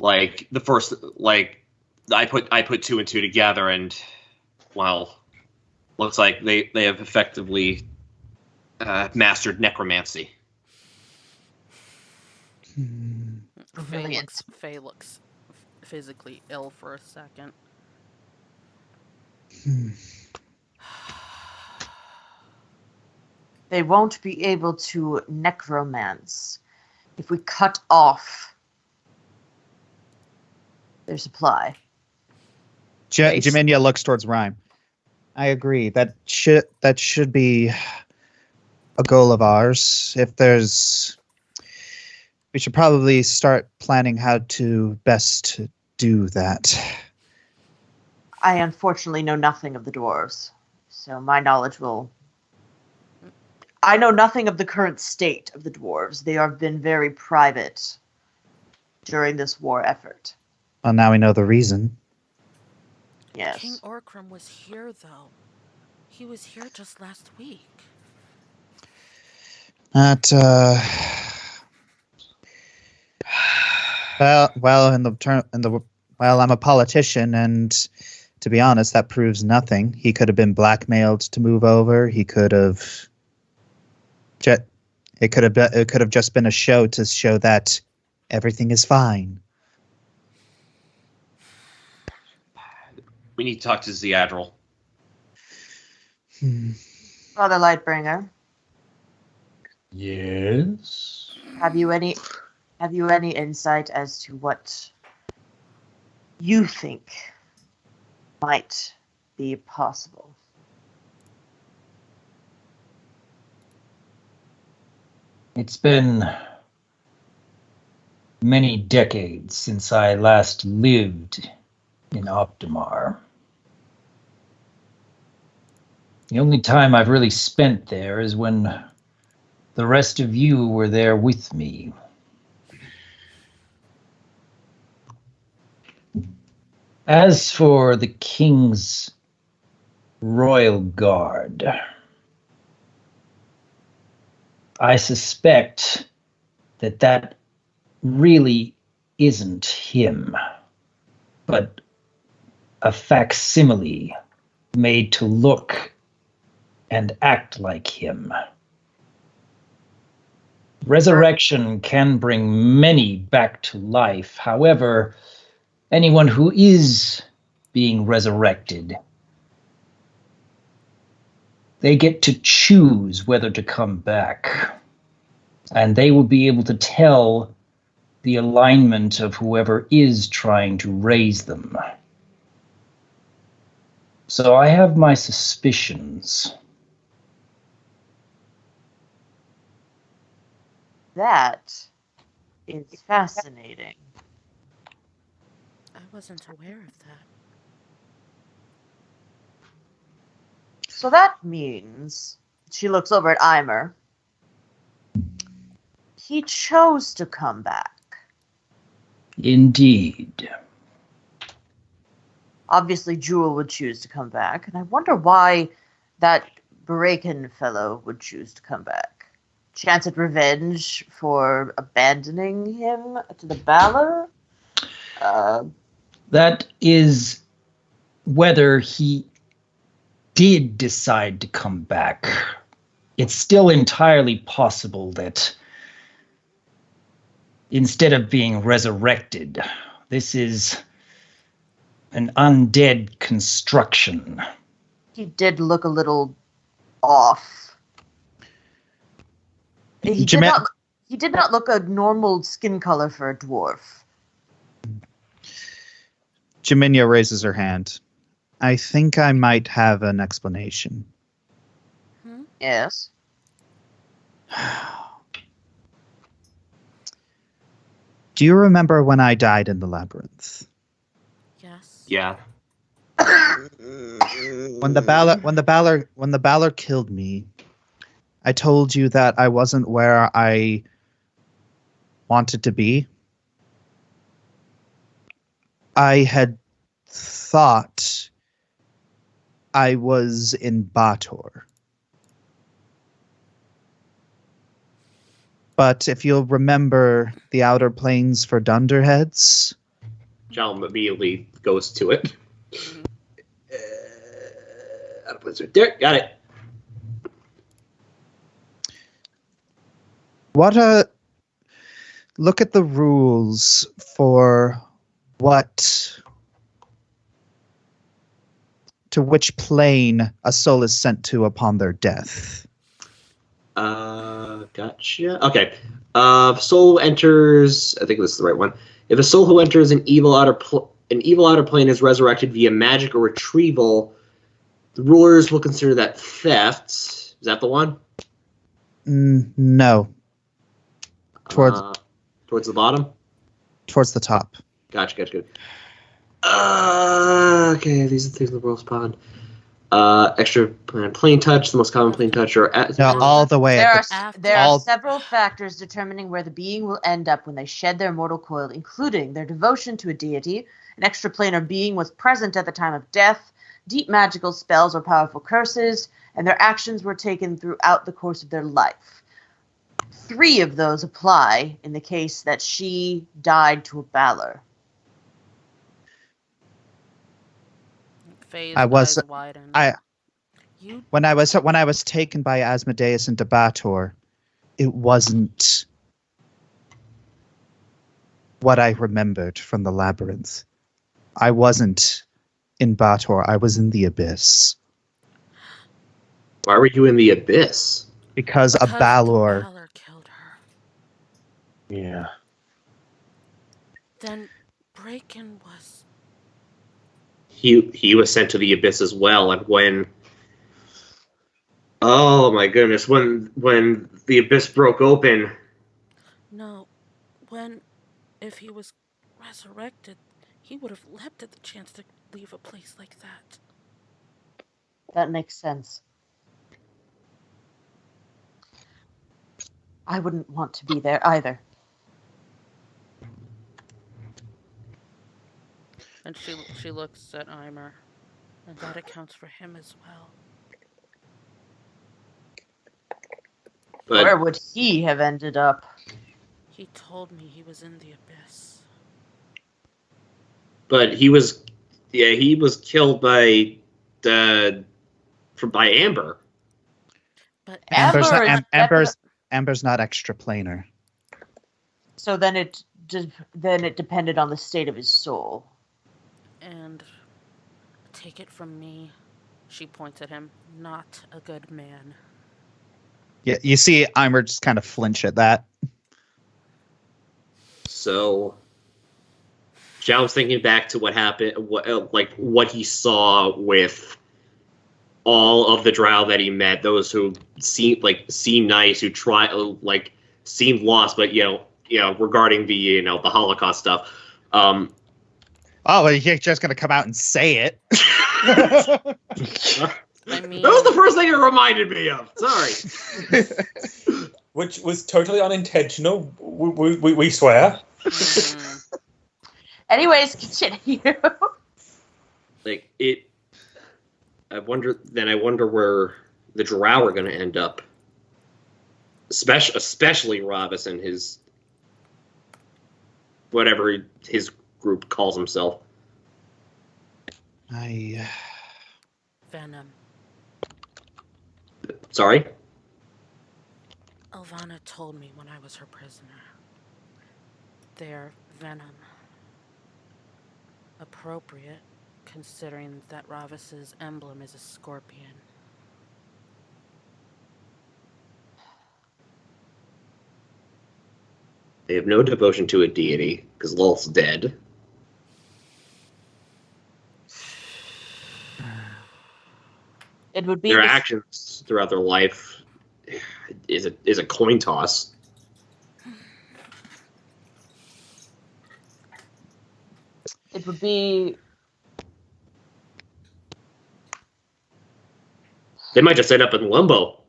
like the first, like I put two and two together, and well, looks like they have effectively mastered necromancy. Faye looks physically ill for a second. They won't be able to necromance if we cut off their supply. Jaminia looks towards Rhyme. I agree. That should be a goal of ours. We should probably start planning how to best do that. I unfortunately know nothing of the dwarves, so my knowledge will... I know nothing of the current state of the dwarves. They have been very private during this war effort. Well, now we know the reason. Yes. King Orkram was here, though. He was here just last week. Well, I'm a politician, and to be honest, that proves nothing. He could have been blackmailed to move over. He could have. It could have just been a show to show that everything is fine. We need to talk to Zeadril. Father Lightbringer. Yes. Have you any insight as to what you think might be possible? It's been many decades since I last lived in Optimar. The only time I've really spent there is when the rest of you were there with me. As for the King's Royal Guard, I suspect that really isn't him, but a facsimile made to look and act like him. Resurrection can bring many back to life. However, anyone who is being resurrected, they get to choose whether to come back. And they will be able to tell the alignment of whoever is trying to raise them. So I have my suspicions. That is fascinating. I wasn't aware of that. So that means, she looks over at Eimer, he chose to come back. Indeed. Obviously, Jewel would choose to come back, and I wonder why that Braken fellow would choose to come back. Chance at revenge for abandoning him to the Balor? That is whether he did decide to come back. It's still entirely possible that instead of being resurrected, this is an undead construction. He did look a little off. He did not look a normal skin color for a dwarf. Jaminia raises her hand. I think I might have an explanation. Yes. Do you remember when I died in the labyrinth? Yes. Yeah. When the Balor killed me, I told you that I wasn't where I wanted to be. I had thought I was in Bator. But if you'll remember the outer planes for Dunderheads, John immediately goes to it. Out of place right there. Got it. Look at the rules for to which plane a soul is sent to upon their death. Gotcha. Okay. Soul enters. I think this is the right one. If a soul who enters an evil outer plane is resurrected via magic or retrieval, the rulers will consider that theft. Is that the one? No. Towards the bottom. Towards the top. Gotcha. Good. Okay. These are the things the world spawned. Extra plane touch, the most common plane touch, or all the way. There are several factors determining where the being will end up when they shed their mortal coil, including their devotion to a deity, an extraplanar being was present at the time of death, deep magical spells or powerful curses, and their actions were taken throughout the course of their life. 3 of those apply in the case that she died to a Balor. When I was taken by Asmodeus and Debator, it wasn't what I remembered from the labyrinth. I wasn't in Bator, I was in the abyss. Why were you in the abyss? Because a Balor killed her. Yeah. Then Braken was... He was sent to the abyss as well, and when... Oh my goodness, when the abyss broke open... No, if he was resurrected, he would have leapt at the chance to leave a place like that. That makes sense. I wouldn't want to be there either. And she looks at Eimer, and that accounts for him as well. But where would he have ended up? He told me he was in the abyss. But he was killed by Amber. But Amber's not extraplanar. So then it depended on the state of his soul. And take it from me, she points at him, not a good man. Yeah, you see Eimer just kind of flinch at that. So, Zhao was thinking back to what happened, what he saw with all of the drow that he met, those who seemed nice, who seemed lost, but regarding the the Holocaust stuff. Oh, well, you're just gonna come out and say it. I mean, that was the first thing it reminded me of. Sorry. Which was totally unintentional. We swear. Anyways, continue. I wonder where the drow are going to end up. Especially Ravis and his whatever his group calls himself. Venom. Sorry? Elvana told me when I was her prisoner. They're venom. Appropriate, considering that Ravis's emblem is a scorpion. They have no devotion to a deity, because Lulth's dead. It would be their actions throughout their life is a coin toss. It would be... They might just end up in limbo.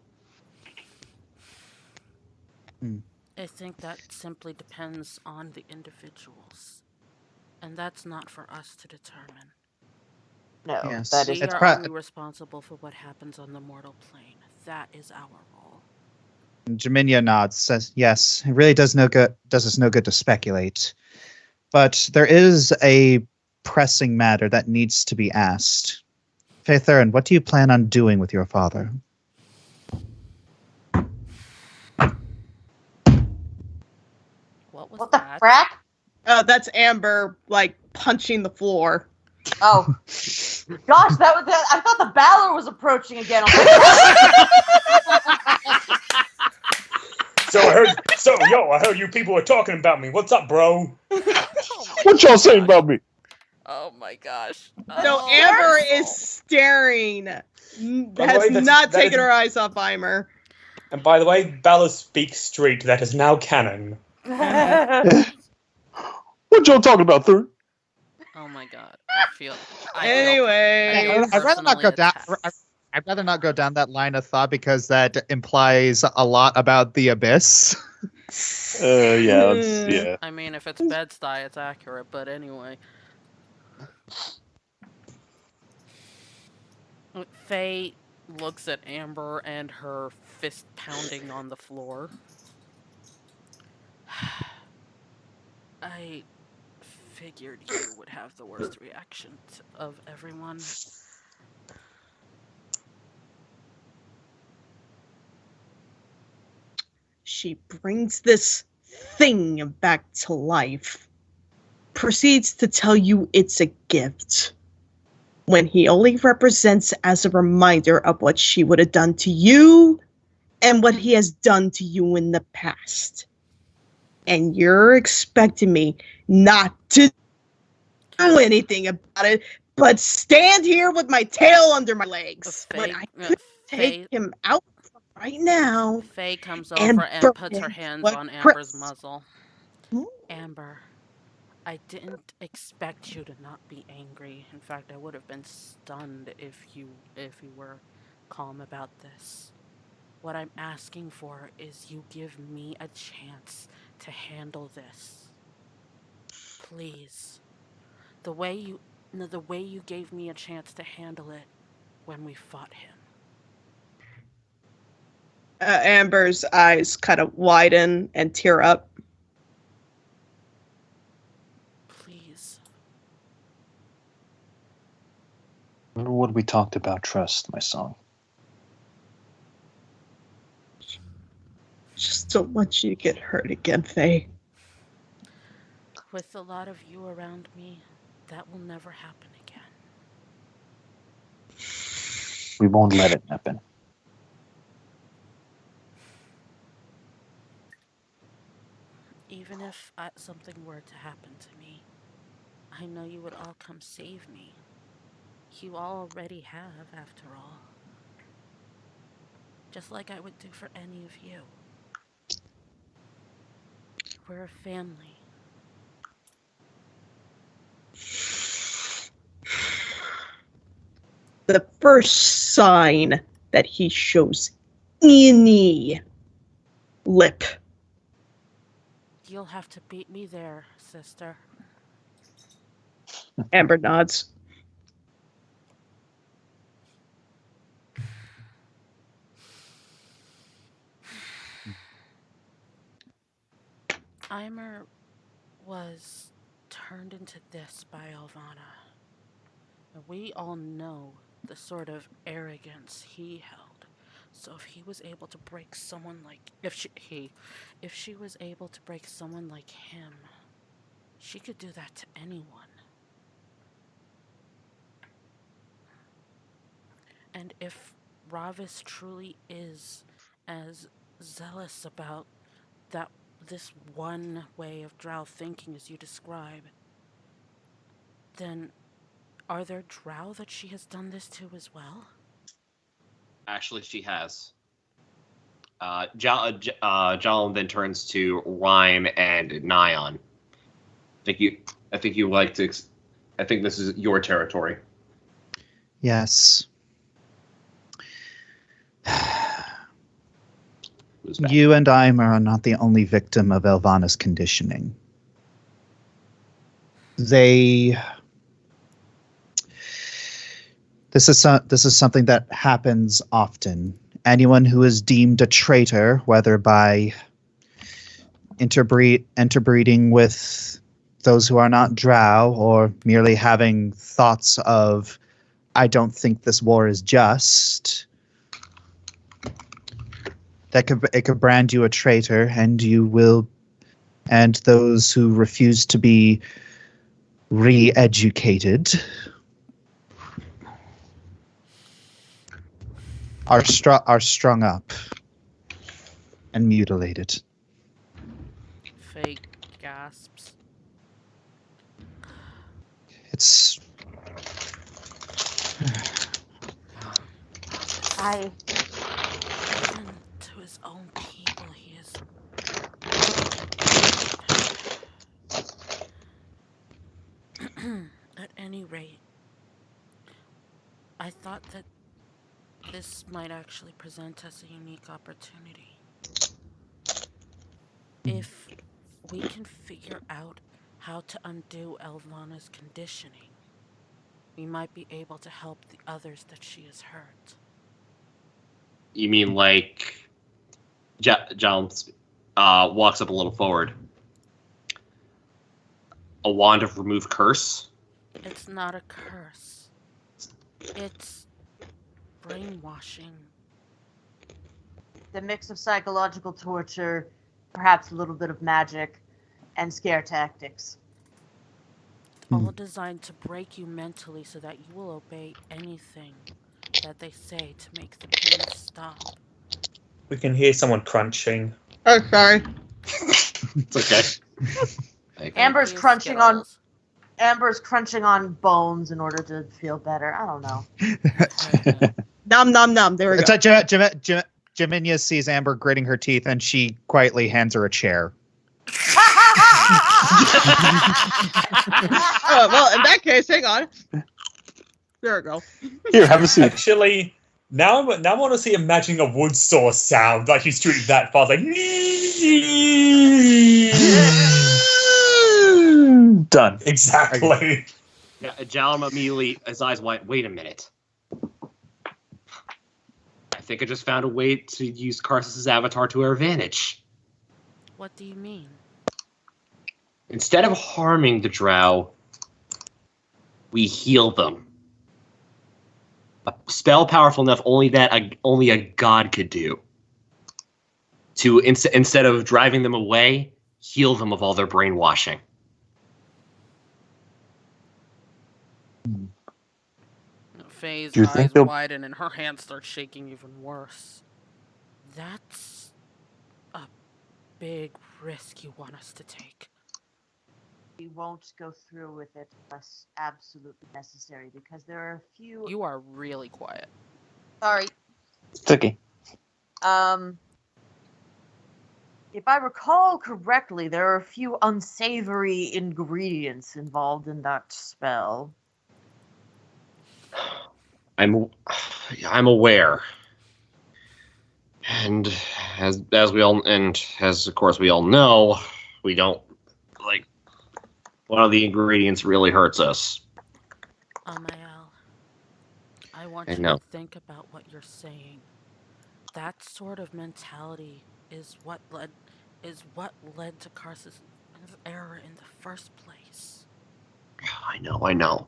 I think that simply depends on the individuals. And that's not for us to determine. No, yes. that is... We are only responsible for what happens on the mortal plane. That is our role. Jaminia nods, says, yes, it really does us no good to speculate. But there is a pressing matter that needs to be asked. Faye Theron, what do you plan on doing with your father? What was What the that? frack? That's Amber, like, punching the floor. Oh. Gosh, I thought the Balor was approaching again. I heard you people were talking about me. What's up, bro? What y'all saying about me? Oh my gosh. So Oh. Amber is staring, the has way, not that taken is- her eyes off Eimer. And by the way, Balor speaks straight. That is now canon. What y'all talking about, Thurn? Oh my god. I feel Anyway, I'd rather not go down. attacked. I'd rather not go down that line of thought because that implies a lot about the abyss. Yeah. I mean, if it's Bed-Stuy, it's accurate, but anyway. Faye looks at Amber and her fist pounding on the floor. I figured you would have the worst reaction of everyone. she brings this thing back to life, proceeds to tell you it's a gift, when he only represents as a reminder of what she would have done to you and what he has done to you in the past. And you're expecting me not to do anything about it, but stand here with my tail under my legs when I could take him out right now. Faye comes and over and burn puts her him hands like on Amber's Chris. muzzle. Ooh. Amber, I didn't expect you to not be angry. In fact, I would have been stunned if you were calm about this. What I'm asking for is you give me a chance to handle this. Please. The way you gave me a chance to handle it when we fought him. Amber's eyes kind of widen and tear up. Please. Remember what we talked about trust, my son. Just don't want you to get hurt again, Faye. With a lot of you around me, that will never happen again. We won't let it happen. Even if something were to happen to me, I know you would all come save me. You already have, after all. Just like I would do for any of you. We're a family. The first sign that he shows any lip. You'll have to beat me there, sister. Amber nods. Eimer was turned into this by Elvana. We all know the sort of arrogance he held. So if he was able to break someone like if she was able to break someone like him, she could do that to anyone. And if Ravis truly is as zealous about this one way of drow thinking as you describe, then are there drow that she has done this to as well? Actually, she has. Jalum then turns to Rhyme and Nyan. I think you like to. I think this is your territory. Yes. Who's back? You and Eimer are not the only victim of Elvana's conditioning. This is something that happens often. Anyone who is deemed a traitor, whether by interbreeding with those who are not drow or merely having thoughts of, I don't think this war is just, it could brand you a traitor, and and those who refuse to be re-educated are strung up and mutilated. Fake gasps. It's Even to his own people, he is. At any rate, I thought that this might actually present us a unique opportunity. If we can figure out how to undo Elvana's conditioning, we might be able to help the others that she has hurt. You mean like John walks up a little forward. A wand of remove curse? It's not a curse. It's brainwashing. The mix of psychological torture, perhaps a little bit of magic, and scare tactics. All designed to break you mentally so that you will obey anything that they say to make the pain stop. We can hear someone crunching. Oh, sorry. It's okay. Amber's Thank you, crunching Skittles. on bones in order to feel better. I don't know. Nom nom nom. There we go. Jaminia sees Amber gritting her teeth, and she quietly hands her a chair. Oh, well, in that case, hang on. There we go. Here, have a seat. Actually, now I want to see imagining a wood saw sound like she's shooting that fast, like. Done. Exactly. Yeah, Jalum immediately, his eyes wide. Wait a minute. I think I just found a way to use Karsus's avatar to our advantage. What do you mean? Instead of harming the drow, we heal them. A spell powerful enough only a god could do. To instead of driving them away, heal them of all their brainwashing. Faye's Do you eyes think they'll- widen and her hands start shaking even worse. That's a big risk you want us to take. We won't go through with it unless absolutely necessary, because there are a few. You are really quiet. Sorry. It's okay. If I recall correctly, there are a few unsavory ingredients involved in that spell. I'm aware, and as we all of course we all know, we don't like one of the ingredients really hurts us. Amael, I want I you know. to think about what you're saying. That sort of mentality is what led to Karsus' error in the first place. I know.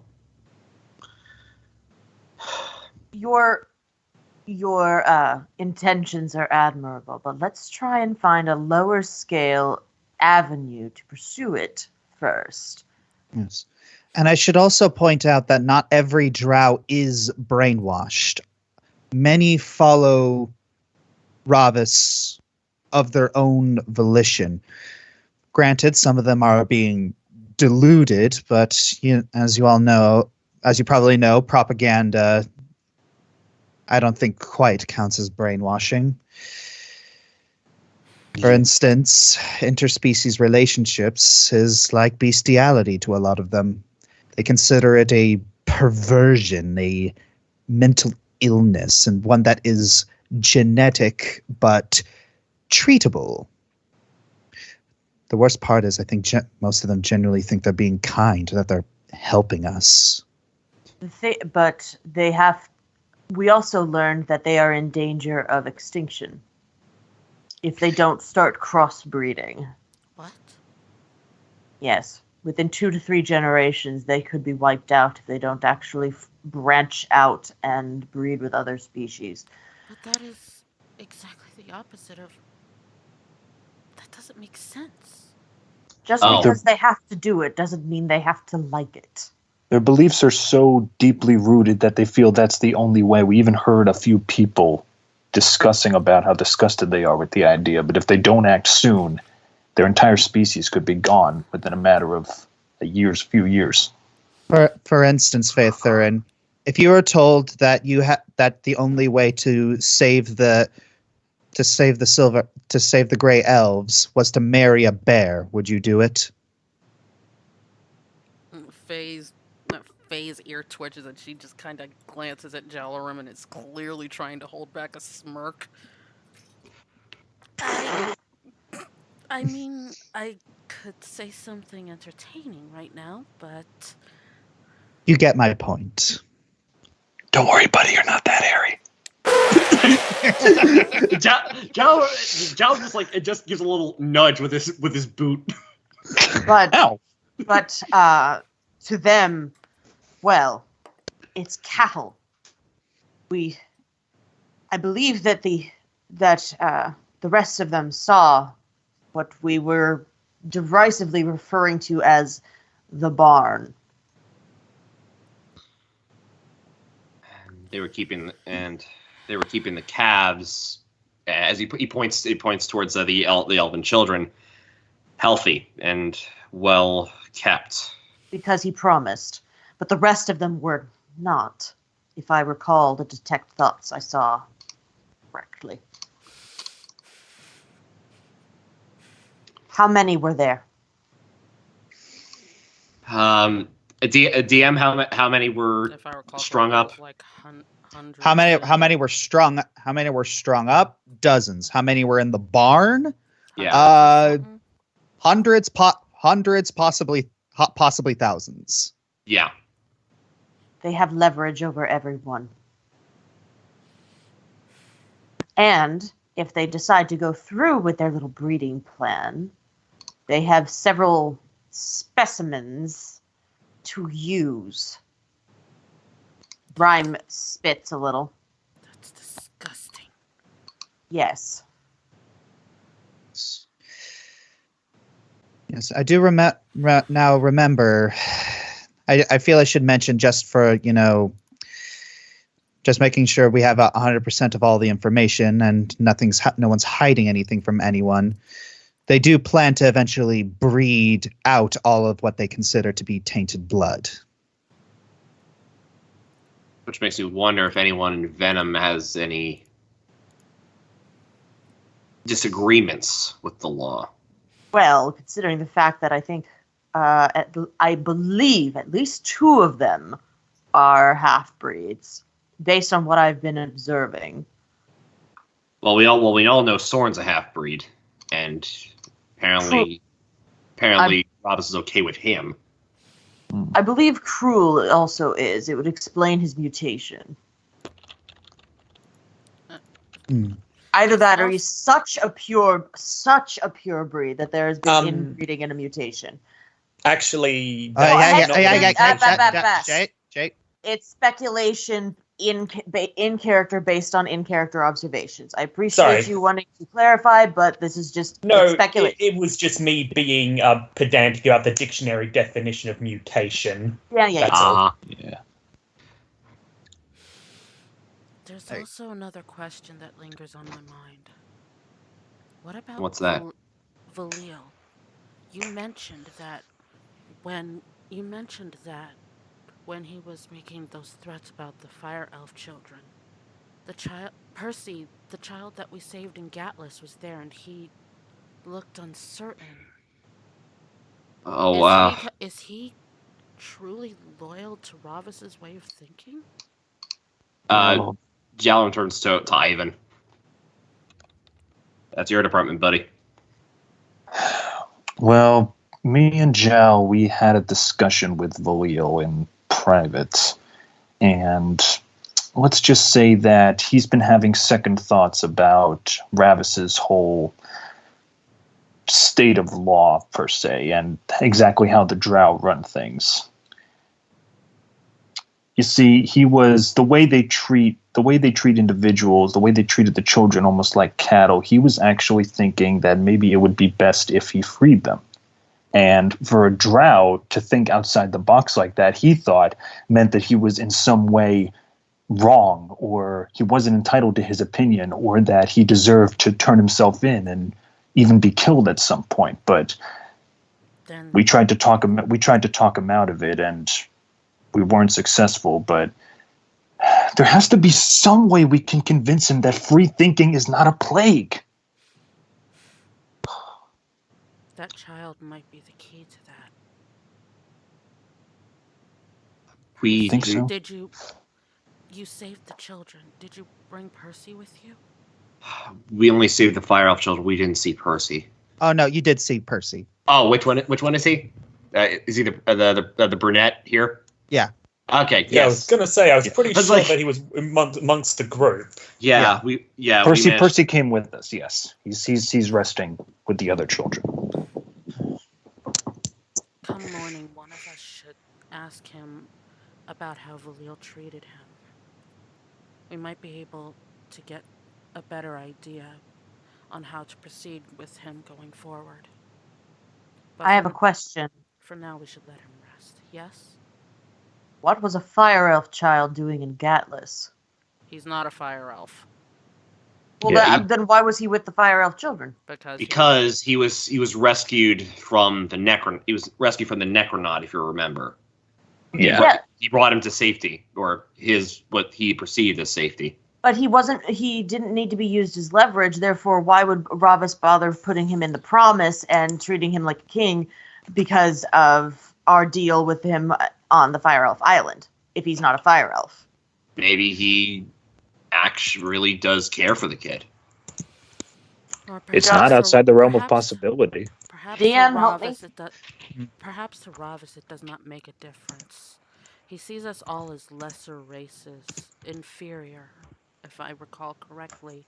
Your intentions are admirable, but let's try and find a lower scale avenue to pursue it first. Yes. And I should also point out that not every drow is brainwashed. Many follow Ravis of their own volition. Granted, some of them are being deluded, but as you probably know, propaganda, I don't think quite counts as brainwashing. For instance, interspecies relationships is like bestiality to a lot of them. They consider it a perversion, a mental illness, and one that is genetic but treatable. The worst part is I think most of them generally think they're being kind, that they're helping us. But we also learned that they are in danger of extinction if they don't start crossbreeding. What? Yes. within 2 to 3 generations, they could be wiped out if they don't actually branch out and breed with other species. But that is exactly the opposite of... That doesn't make sense. Just Oh. because they have to do it doesn't mean they have to like it. Their beliefs are so deeply rooted that they feel that's the only way. We even heard a few people discussing about how disgusted they are with the idea. But if they don't act soon, their entire species could be gone within a matter of few years. For instance, Faith Thurin, if you were told that that the only way to save the gray elves was to marry a bear, would you do it? Faye's ear twitches and she just kind of glances at Jalarim and is clearly trying to hold back a smirk. I mean, I could say something entertaining right now, but... You get my point. Don't worry, buddy. You're not that hairy. Jal just like it just gives a little nudge with his boot. But Ow. But to them, well, it's cattle. I believe that the rest of them saw what we were derisively referring to as the barn. They were keeping the calves, as he points towards the elven children, healthy and well kept. Because he promised. But the rest of them were not, if I recall the detect thoughts I saw correctly. How many were there? DM, how many were If I recall strung correctly, up? it was like hundreds. How many were strung? How many were strung up? Dozens. How many were in the barn? Yeah. Hundreds, possibly thousands. Yeah. They have leverage over everyone. And if they decide to go through with their little breeding plan, they have several specimens to use. Rhyme spits a little. That's disgusting. Yes. Yes, I do now remember. I feel I should mention just for, just making sure we have 100% of all the information and no one's hiding anything from anyone. They do plan to eventually breed out all of what they consider to be tainted blood. Which makes me wonder if anyone in Venom has any disagreements with the law. Well, considering the fact that I think, I believe at least 2 of them are half-breeds, based on what I've been observing. Well, we all know Soren's a half-breed, and apparently Robus is okay with him. I believe Cruel also is. It would explain his mutation. Either that or he's such a pure breed that there has been inbreeding and a mutation. Actually, Jake. It's speculation in character based on in-character observations. I appreciate you wanting to clarify, but this is just speculation. It was just me being pedantic about the dictionary definition of mutation. Yeah. That's all. Yeah. There's also another question that lingers on my mind. What about What's that? Valil? You mentioned that when he was making those threats about the fire elf children, Percy, the child that we saved in Gatlas, was there, and he looked uncertain. Oh, wow. Is he truly loyal to Ravus's way of thinking? Jalen turns to Ivan. That's your department, buddy. Well, me and Jal, we had a discussion with Valil in private, and let's just say that he's been having second thoughts about Ravis's whole state of law per se, and exactly how the Drow run things. You see, he was the way they treat individuals, the way they treated the children almost like cattle. He was actually thinking that maybe it would be best if he freed them. And for a Drow to think outside the box like that, he thought meant that he was in some way wrong, or he wasn't entitled to his opinion, or that he deserved to turn himself in and even be killed at some point. But Then we tried to talk him out of it, and we weren't successful. But there has to be some way we can convince him that free thinking is not a plague. that child might be the key to that. We Think so? Did you saved the children? Did you bring Percy with you? We only saved the fire elf children. We didn't see Percy. Oh no, you did see Percy. Oh, which one? Which one is he? Is he the brunette here? Yeah. Okay. Yeah, I Yes. was gonna say I was pretty I was sure like- that he was amongst the group. Yeah. Percy came with us. Yes, he's resting with the other children. Come morning, one of us should ask him about how Valil treated him. We might be able to get a better idea on how to proceed with him going forward. But I have a question. For now, we should let him rest. Yes? What was a fire elf child doing in Gatlas? He's not a fire elf. Well, Yeah, then why was he with the fire elf children? Because he was rescued from the Necronaut, if you remember. Yeah. He brought him to safety, or what he perceived as safety. But he didn't need to be used as leverage, therefore why would Ravis bother putting him in the promise and treating him like a king because of our deal with him on the Fire Elf Island, if he's not a fire elf? Maybe he actually really does care for the kid. It's not outside the realm of possibility. Perhaps DM, to help me. Perhaps to Ravis it does not make a difference. He sees us all as lesser races, inferior, if I recall correctly.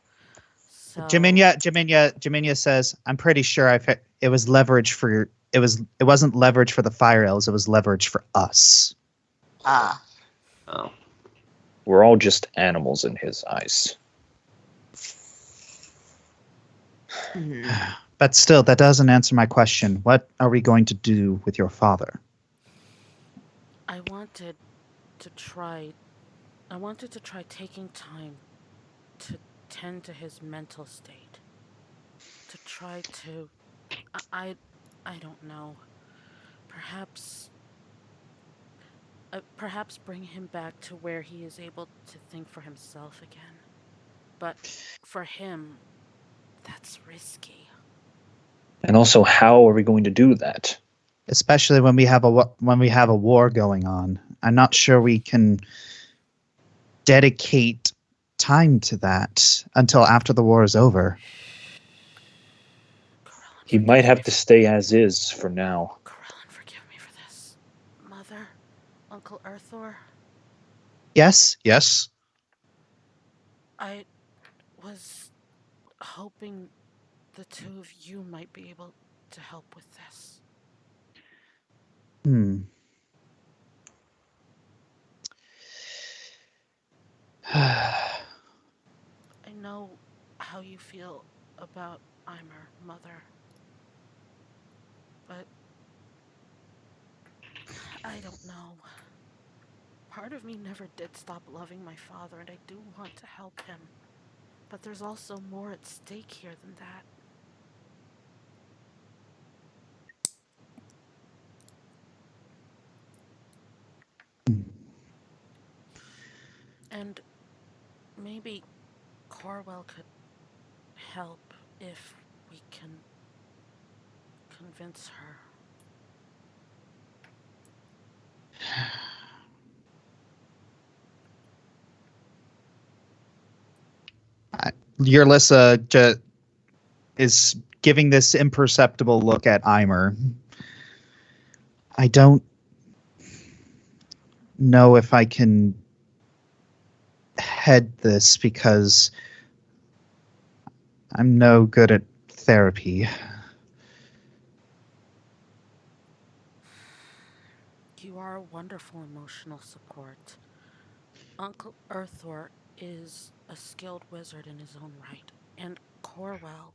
So Jaminia says, "I'm pretty sure it was leverage for it wasn't leverage for the fire elves. It was leverage for us." Ah. Oh. We're all just animals in his eyes. Hmm. But still, that doesn't answer my question. What are we going to do with your father? I wanted to try taking time to tend to his mental state. To try to I don't know. Perhaps bring him back to where he is able to think for himself again. But for him, that's risky. And also, how are we going to do that? Especially when we have a war going on. I'm not sure we can dedicate time to that until after the war is over. He might have to stay as is for now. Corellin, forgive me for this. Mother, Uncle Earthor, Yes. I was hoping the two of you might be able to help with this. I know how you feel about Eimer, Mother. But I don't know. Part of me never did stop loving my father, and I do want to help him. But there's also more at stake here than that. And maybe Corwell could help if we can convince her. Yurlissa is giving this imperceptible look at Eimer. I don't know if I can head this because I'm no good at therapy. wonderful emotional support. Uncle Earthor is a skilled wizard in his own right, and Corwell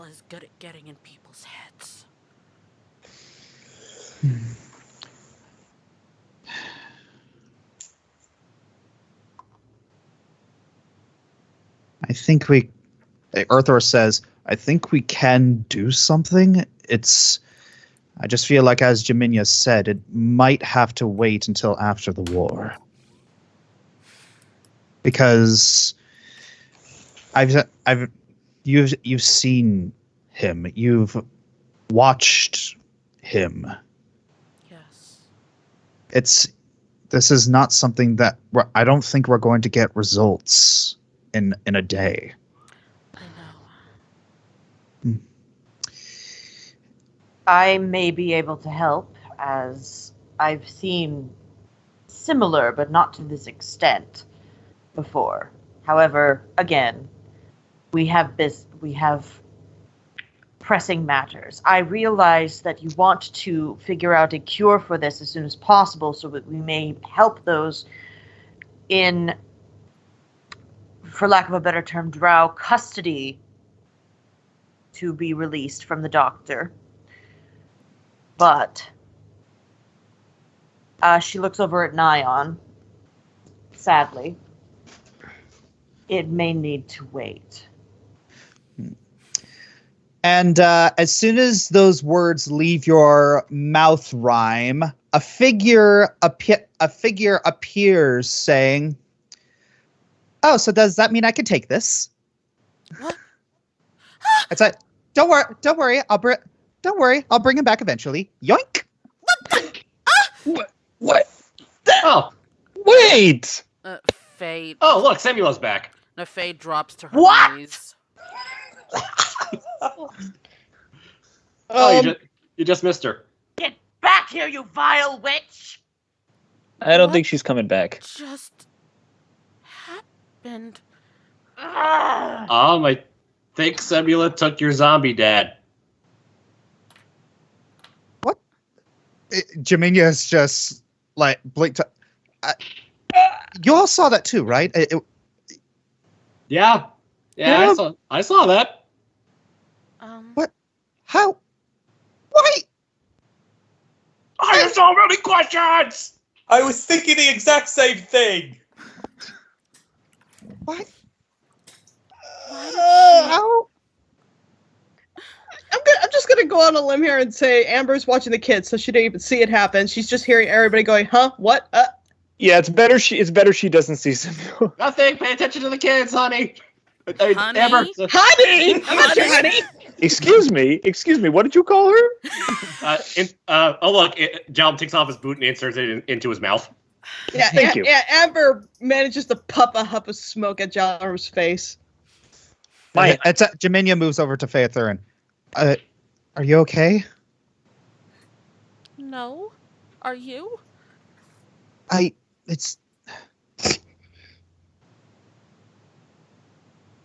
is good at getting in people's heads. I think Earthor says, I think we can do something. I just feel like, as Jaminia said, it might have to wait until after the war. Because you've seen him. You've watched him. Yes. This is not something that I don't think we're going to get results in a day. I know. I may be able to help, as I've seen similar, but not to this extent, before. However, again, we have pressing matters. I realize that you want to figure out a cure for this as soon as possible, so that we may help those in, for lack of a better term, drow custody to be released from the doctor. But she looks over at Nyan. Sadly, it may need to wait. And as soon as those words leave your mouth, Rhyme, a figure appears, saying, "Oh, so does that mean I can take this?" What? It's like, don't worry, don't worry, I'll bring him back eventually. Yoink! What? Oh, Wait! Faye. oh, look, Samuel's back. No, Faye drops to her What? knees. Oh, you just missed her. Get back here, you vile witch! I don't What? think she's coming back. Just happened. I think Semula took your zombie dad. What? Jaminia's just like blinked. You all saw that too, right? Yeah, Yeah. I saw that. What? How? Why? I have so many questions. I was thinking the exact same thing. What? Why did How? I'm just gonna go on a limb here and say Amber's watching the kids, so she didn't even see it happen. She's just hearing everybody going, "Huh? What? Yeah, it's better she doesn't see Samuel. Nothing. Pay attention to the kids, honey. Honey? Amber. Honey! I'm not your honey!" Excuse me, what did you call her? Oh look, Jalm takes off his boot and inserts it into his mouth. Yeah, Thank you. Yeah, Amber manages to puff a huff of smoke at Jalmer's face. Jaminia moves over to Phaethurin. Are you okay? No. Are you?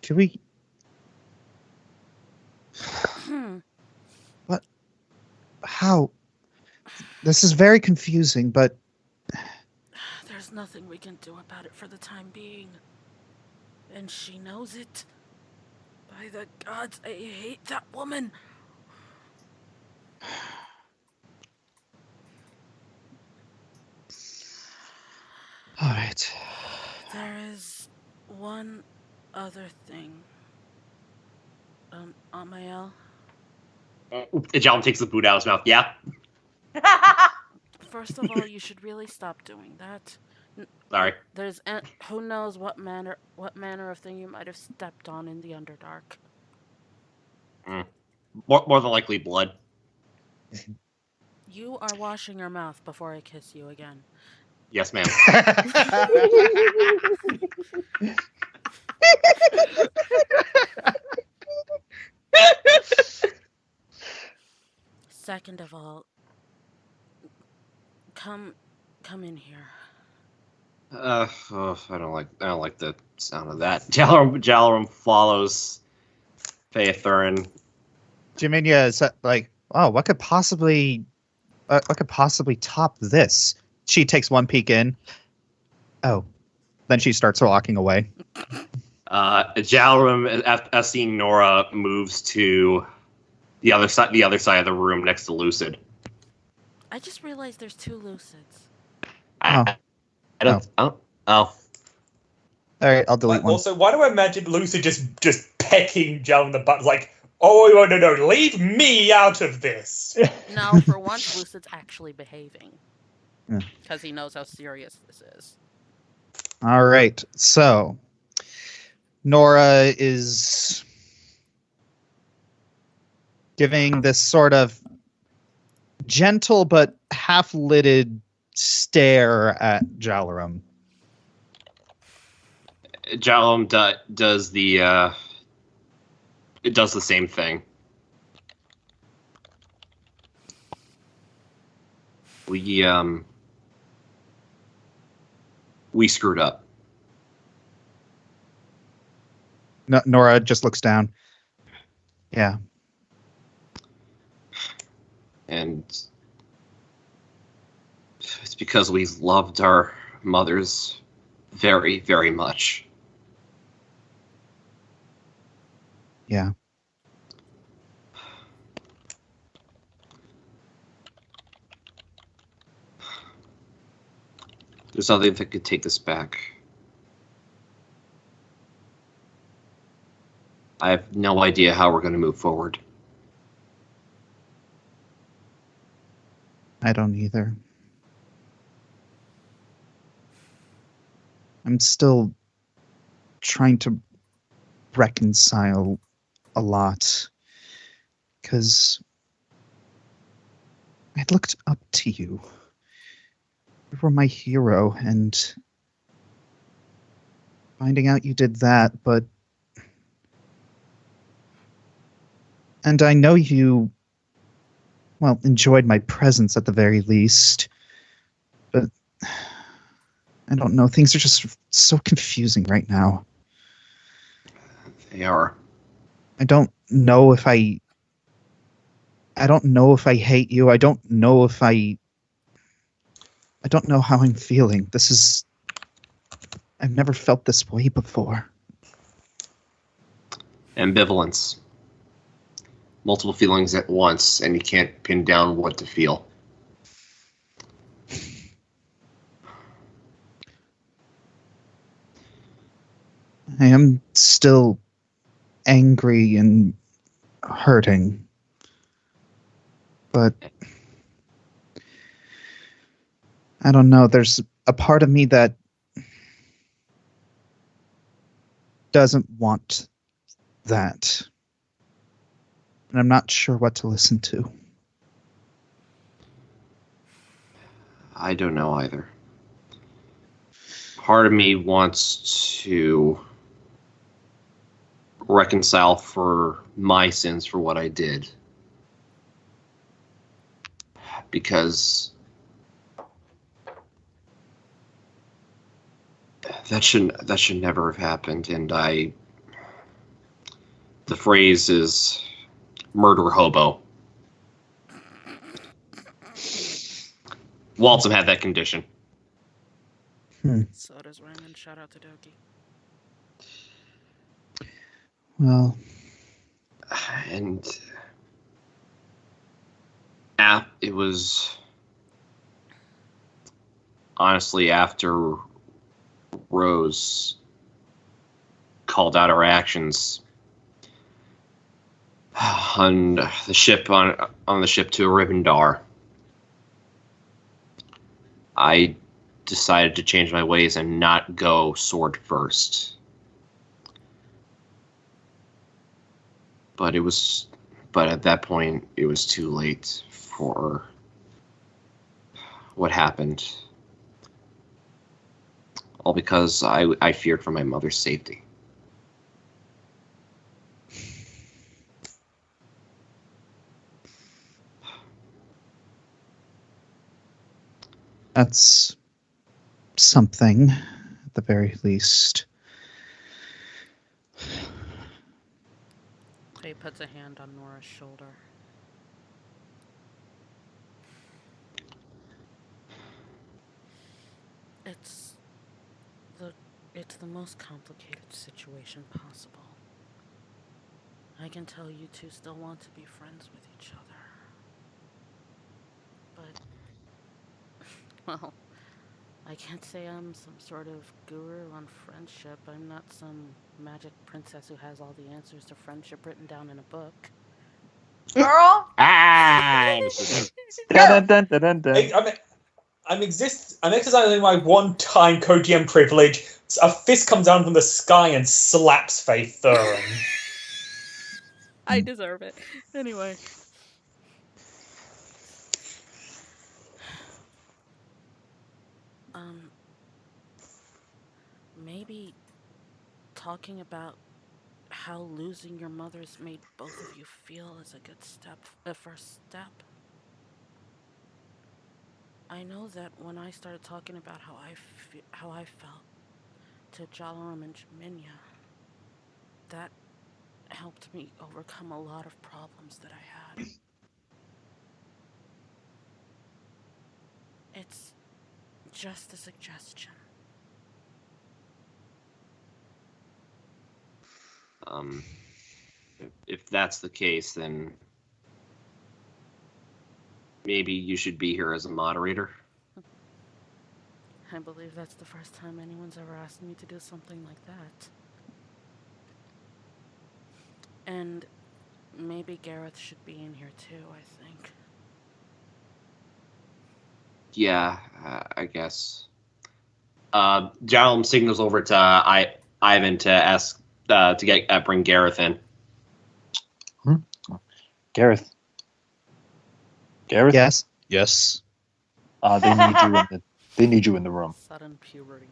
Should we? What? How? This is very confusing, but There's nothing we can do about it for the time being. And she knows it. By the gods, I hate that woman. all right. There is one other thing. Amael, Jalm takes the boot out of his mouth. Yeah. first of all, you should really stop doing that. Sorry. There's who knows what manner of thing you might have stepped on in the Underdark. More than likely blood. You are washing your mouth before I kiss you again. Yes, ma'am. Second of all, come in here. I don't like the sound of that. Jalarum follows Phaethurin. Jaminia is like, oh, what could possibly what could possibly top this? She takes one peek in. Oh, then she starts walking away. Jalrum, as seeing Nora, moves to the other side of the room next to Lucid. I just realized there's 2 Lucids. I don't. Oh. All right, I'll delete one. Also, why do I imagine Lucid just pecking Jalrum in the butt? Like, oh, no, leave me out of this. No, for once, Lucid's actually behaving. Yeah. Because he knows how serious this is. All right, so Nora is giving this sort of gentle but half-lidded stare at Jalarum. Jalum does the same thing. We screwed up. Nora just looks down. Yeah. And it's because we loved our mothers very, very much. Yeah. There's nothing that could take this back. I have no idea how we're going to move forward. I don't either. I'm still trying to reconcile a lot. Because I looked up to you. You were my hero, and finding out you did that, but... And I know you, well, enjoyed my presence at the very least. But I don't know, things are just so confusing right now. They are. I don't know if I hate you. I don't know how I'm feeling. I've never felt this way before. Ambivalence. Multiple feelings at once, and you can't pin down what to feel. I am still angry and hurting. But I don't know, there's a part of me that doesn't want that. And I'm not sure what to listen to. I don't know either. Part of me wants to reconcile for my sins for what I did. Because that should never have happened, and the phrase is murder hobo. Waltzam had that condition. So does Raymond. Shout out to Doki. Well, And it was honestly after Rose called out our actions on the ship to Rivendar. I decided to change my ways and not go sword first. But at that point, it was too late for what happened. All because I feared for my mother's safety. that's something, at the very least. He puts a hand on Nora's shoulder. most complicated situation possible. I can tell you two still want to be friends with each other. But, well, I can't say I'm some sort of guru on friendship. I'm not some magic princess who has all the answers to friendship written down in a book. Girl, Dun, dun, dun, dun, dun. I'm exercising my one-time co-GM privilege. A fist comes down from the sky and slaps Faith Thurin. I deserve it. Anyway. Maybe talking about how losing your mother's made both of you feel is a good step, a first step. I know that when I started talking about how I felt to Jalaram and Jaminia, that helped me overcome a lot of problems that I had. It's just a suggestion. If that's the case, then maybe you should be here as a moderator. I believe that's the first time anyone's ever asked me to do something like that. And maybe Gareth should be in here too, I think. Yeah, I guess. Jalum signals over to Ivan to ask to bring Gareth in. Gareth. Gareth? Yes. Yes. They need you in the room. Sudden puberty.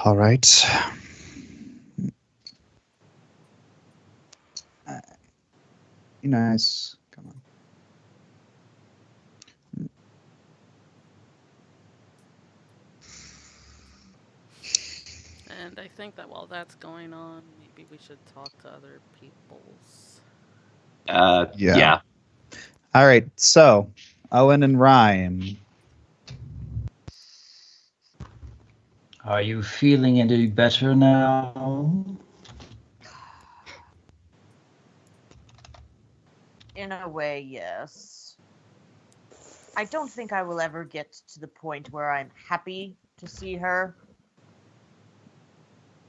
All right. Be nice. Come on. And I think that while that's going on, maybe we should talk to other people's. Yeah. All right. So, Owen and Ryan. Are you feeling any better now? in a way, yes. I don't think I will ever get to the point where I'm happy to see her.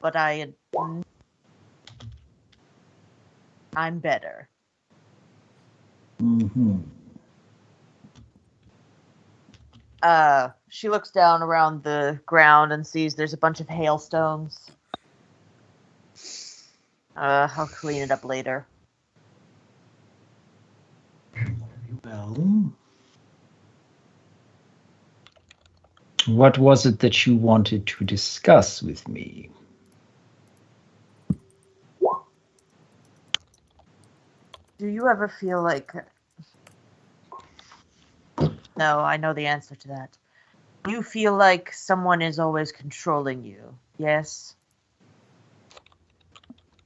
But I'm better. Mm-hmm. She looks down around the ground and sees there's a bunch of hailstones. I'll clean it up later. Well, what was it that you wanted to discuss with me? Do you ever feel like... No, I know the answer to that. You feel like someone is always controlling you, yes?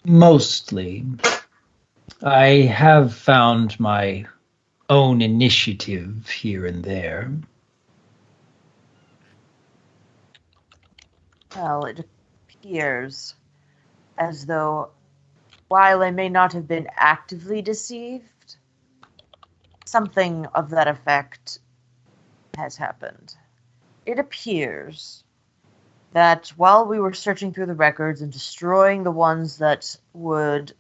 Mostly. I have found my own initiative here and there. Well, it appears as though, while I may not have been actively deceived, something of that effect has happened. It appears that while we were searching through the records and destroying the ones that would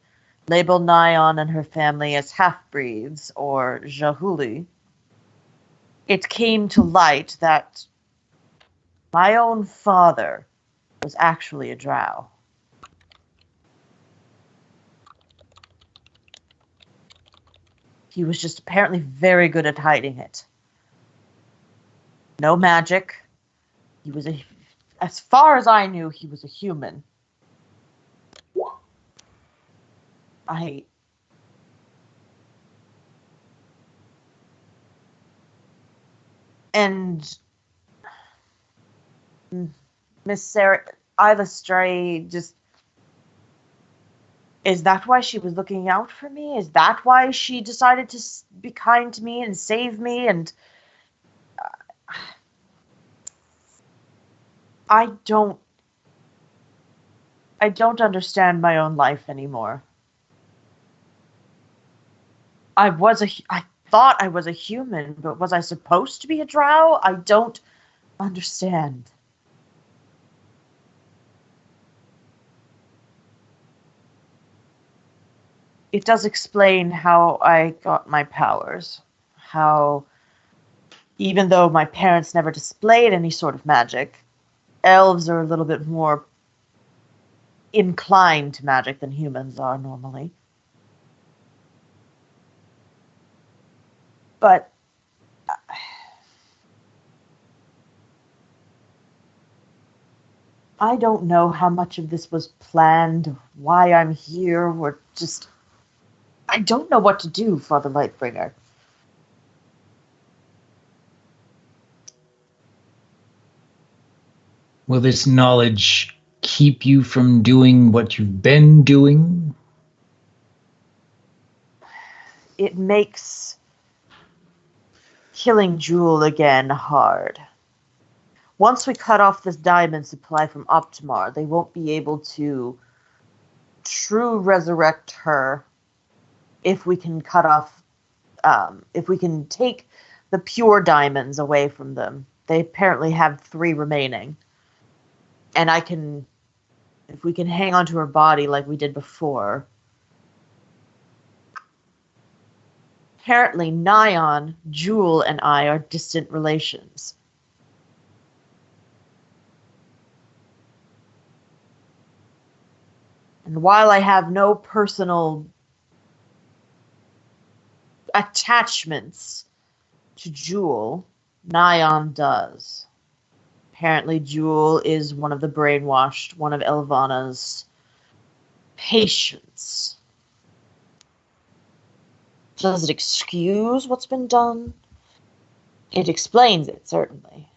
label Nyan and her family as half-breeds or Jahuli, it came to light that my own father was actually a drow. He was just apparently very good at hiding it. No magic. He was as far as I knew, he was a human. And Miss Sarah, Isla Stray, just... Is that why she was looking out for me? Is that why she decided to be kind to me and save me? And I don't understand my own life anymore. I thought I was a human, but was I supposed to be a drow? I don't understand. It does explain how I got my powers. How, even though my parents never displayed any sort of magic, elves are a little bit more inclined to magic than humans are normally. But I don't know how much of this was planned, why I'm here, or just... I don't know what to do, Father Lightbringer. Will this knowledge keep you from doing what you've been doing? It makes killing Jewel again hard. Once we cut off this diamond supply from Optimar, they won't be able to true resurrect her if we can cut off, if we can take the pure diamonds away from them. They apparently have 3 remaining. And if we can hang on to her body like we did before. Apparently, Nyan, Jewel, and I are distant relations. And while I have no personal attachments to Jewel, Nyan does. Apparently, Jewel is one of the brainwashed, one of Elvana's patients. Does it excuse what's been done? It explains it, certainly.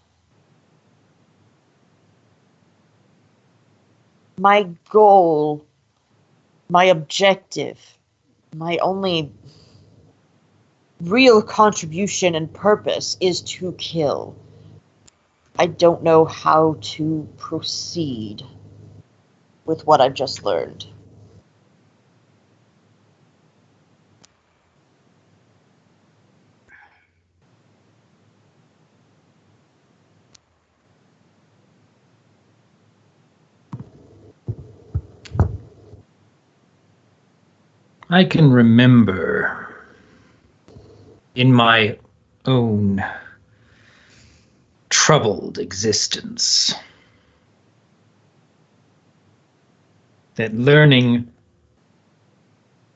My goal, my objective, my only real contribution and purpose is to kill. I don't know how to proceed with what I've just learned. I can remember in my own troubled existence that learning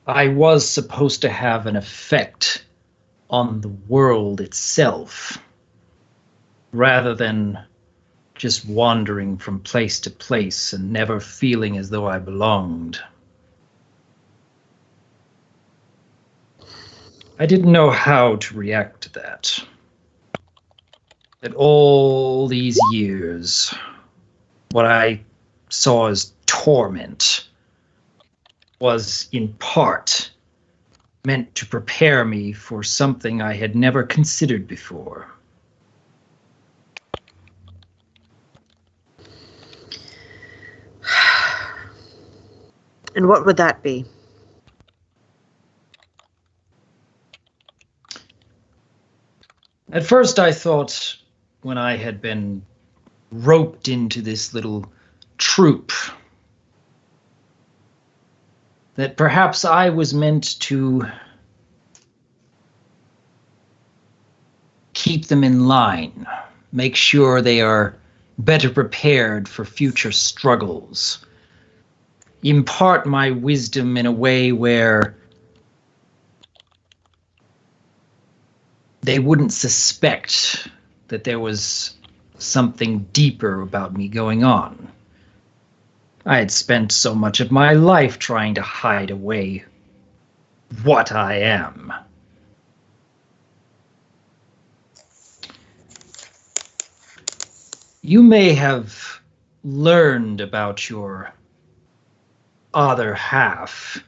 I was supposed to have an effect on the world itself rather than just wandering from place to place and never feeling as though I belonged. I didn't know how to react to that. That all these years, what I saw as torment was in part meant to prepare me for something I had never considered before. And what would that be? At first I thought, when I had been roped into this little troop, that perhaps I was meant to keep them in line, make sure they are better prepared for future struggles, impart my wisdom in a way where they wouldn't suspect that there was something deeper about me going on. I had spent so much of my life trying to hide away what I am. You may have learned about your other half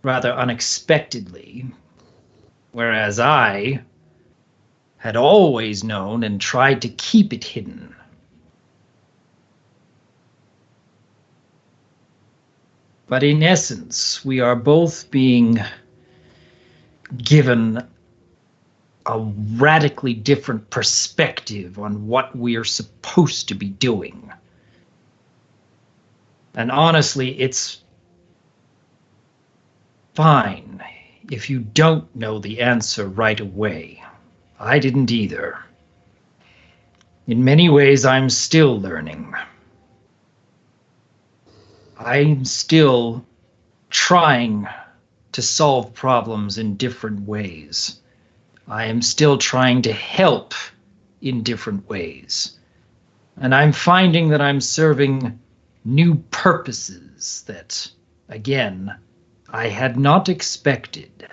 rather unexpectedly, whereas I had always known and tried to keep it hidden. But in essence, we are both being given a radically different perspective on what we are supposed to be doing. And honestly, it's fine if you don't know the answer right away. I didn't either. In many ways, I'm still learning. I'm still trying to solve problems in different ways. I am still trying to help in different ways. And I'm finding that I'm serving new purposes that, again, I had not expected.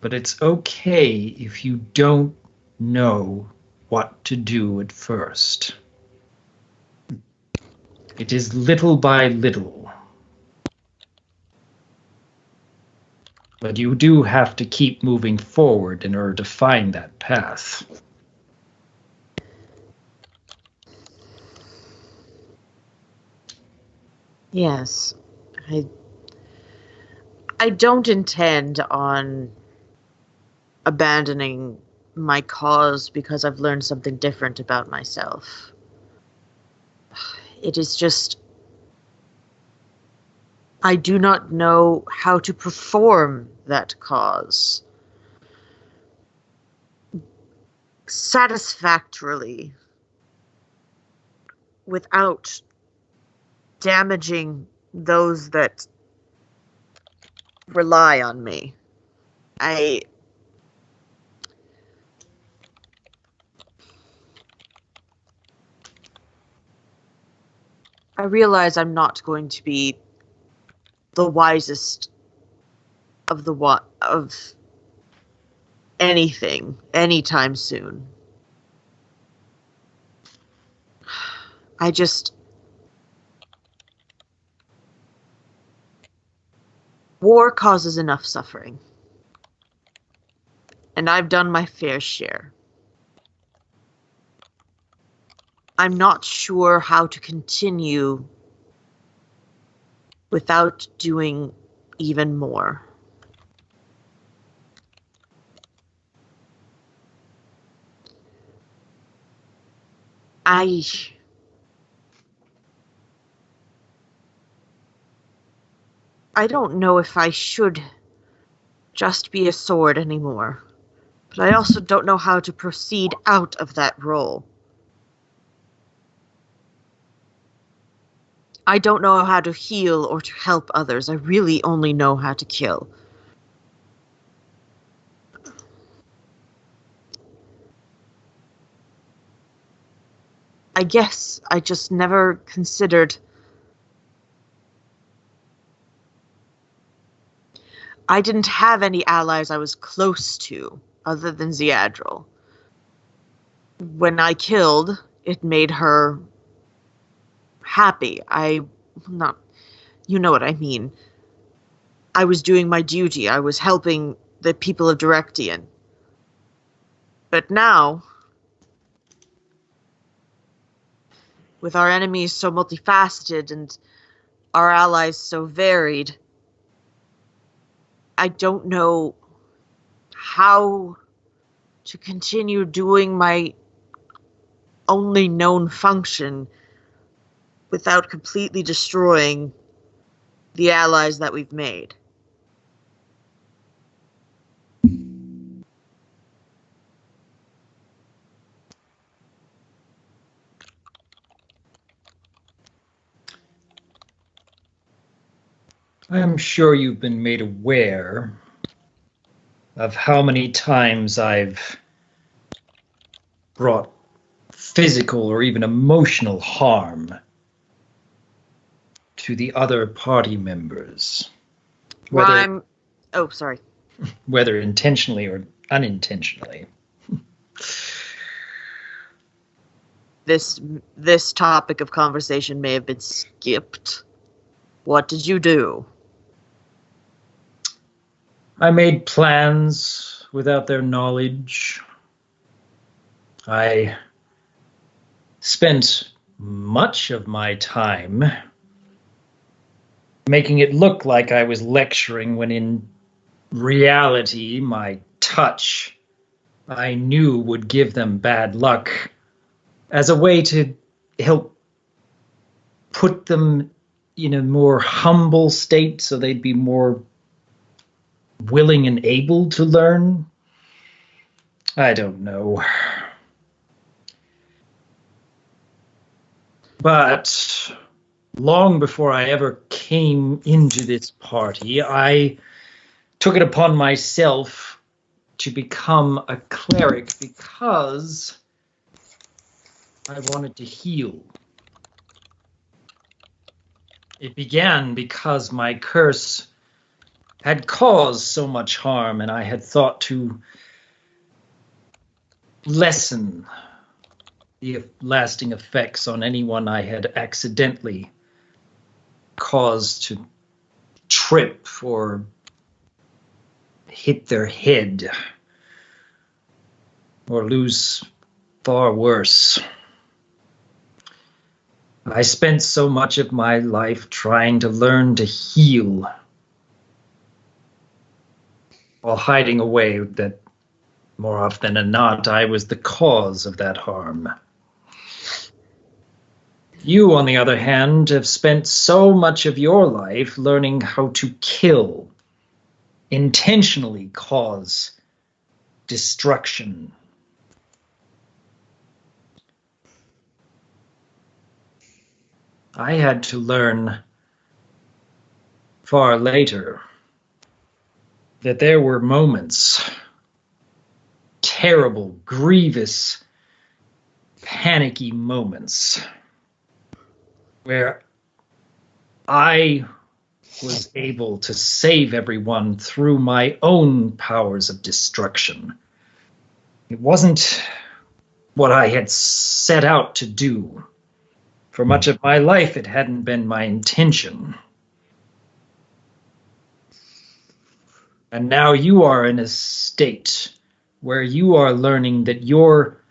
But it's okay if you don't know what to do at first. It is little by little. But you do have to keep moving forward in order to find that path. Yes. I don't intend on abandoning my cause because I've learned something different about myself. It is just I do not know how to perform that cause satisfactorily without damaging those that rely on me. I realize I'm not going to be the wisest of anything anytime soon. War causes enough suffering. And I've done my fair share. I'm not sure how to continue without doing even more. I don't know if I should just be a sword anymore, but I also don't know how to proceed out of that role. I don't know how to heal or to help others. I really only know how to kill. I guess I just never considered... I didn't have any allies I was close to, other than Ziadril. When I killed, it made her happy. You know what I mean. I was doing my duty. I was helping the people of Directian. But now, with our enemies so multifaceted and our allies so varied, I don't know how to continue doing my only known function without completely destroying the allies that we've made. I'm sure you've been made aware of how many times I've brought physical or even emotional harm to the other party members. Oh, sorry. Whether intentionally or unintentionally. This topic of conversation may have been skipped. What did you do? I made plans without their knowledge. I spent much of my time making it look like I was lecturing when in reality my touch I knew would give them bad luck as a way to help put them in a more humble state so they'd be more willing and able to learn. I don't know. But long before I ever came into this party, I took it upon myself to become a cleric because I wanted to heal. It began because my curse had caused so much harm, and I had thought to lessen the lasting effects on anyone I had accidentally caused to trip or hit their head or lose far worse. I spent so much of my life trying to learn to heal while hiding away that more often than not I was the cause of that harm. You, on the other hand, have spent so much of your life learning how to kill, intentionally cause destruction. I had to learn far later that there were moments, terrible, grievous, panicky moments, where I was able to save everyone through my own powers of destruction. It wasn't what I had set out to do. For much of my life, it hadn't been my intention. And now you are in a state where you are learning that your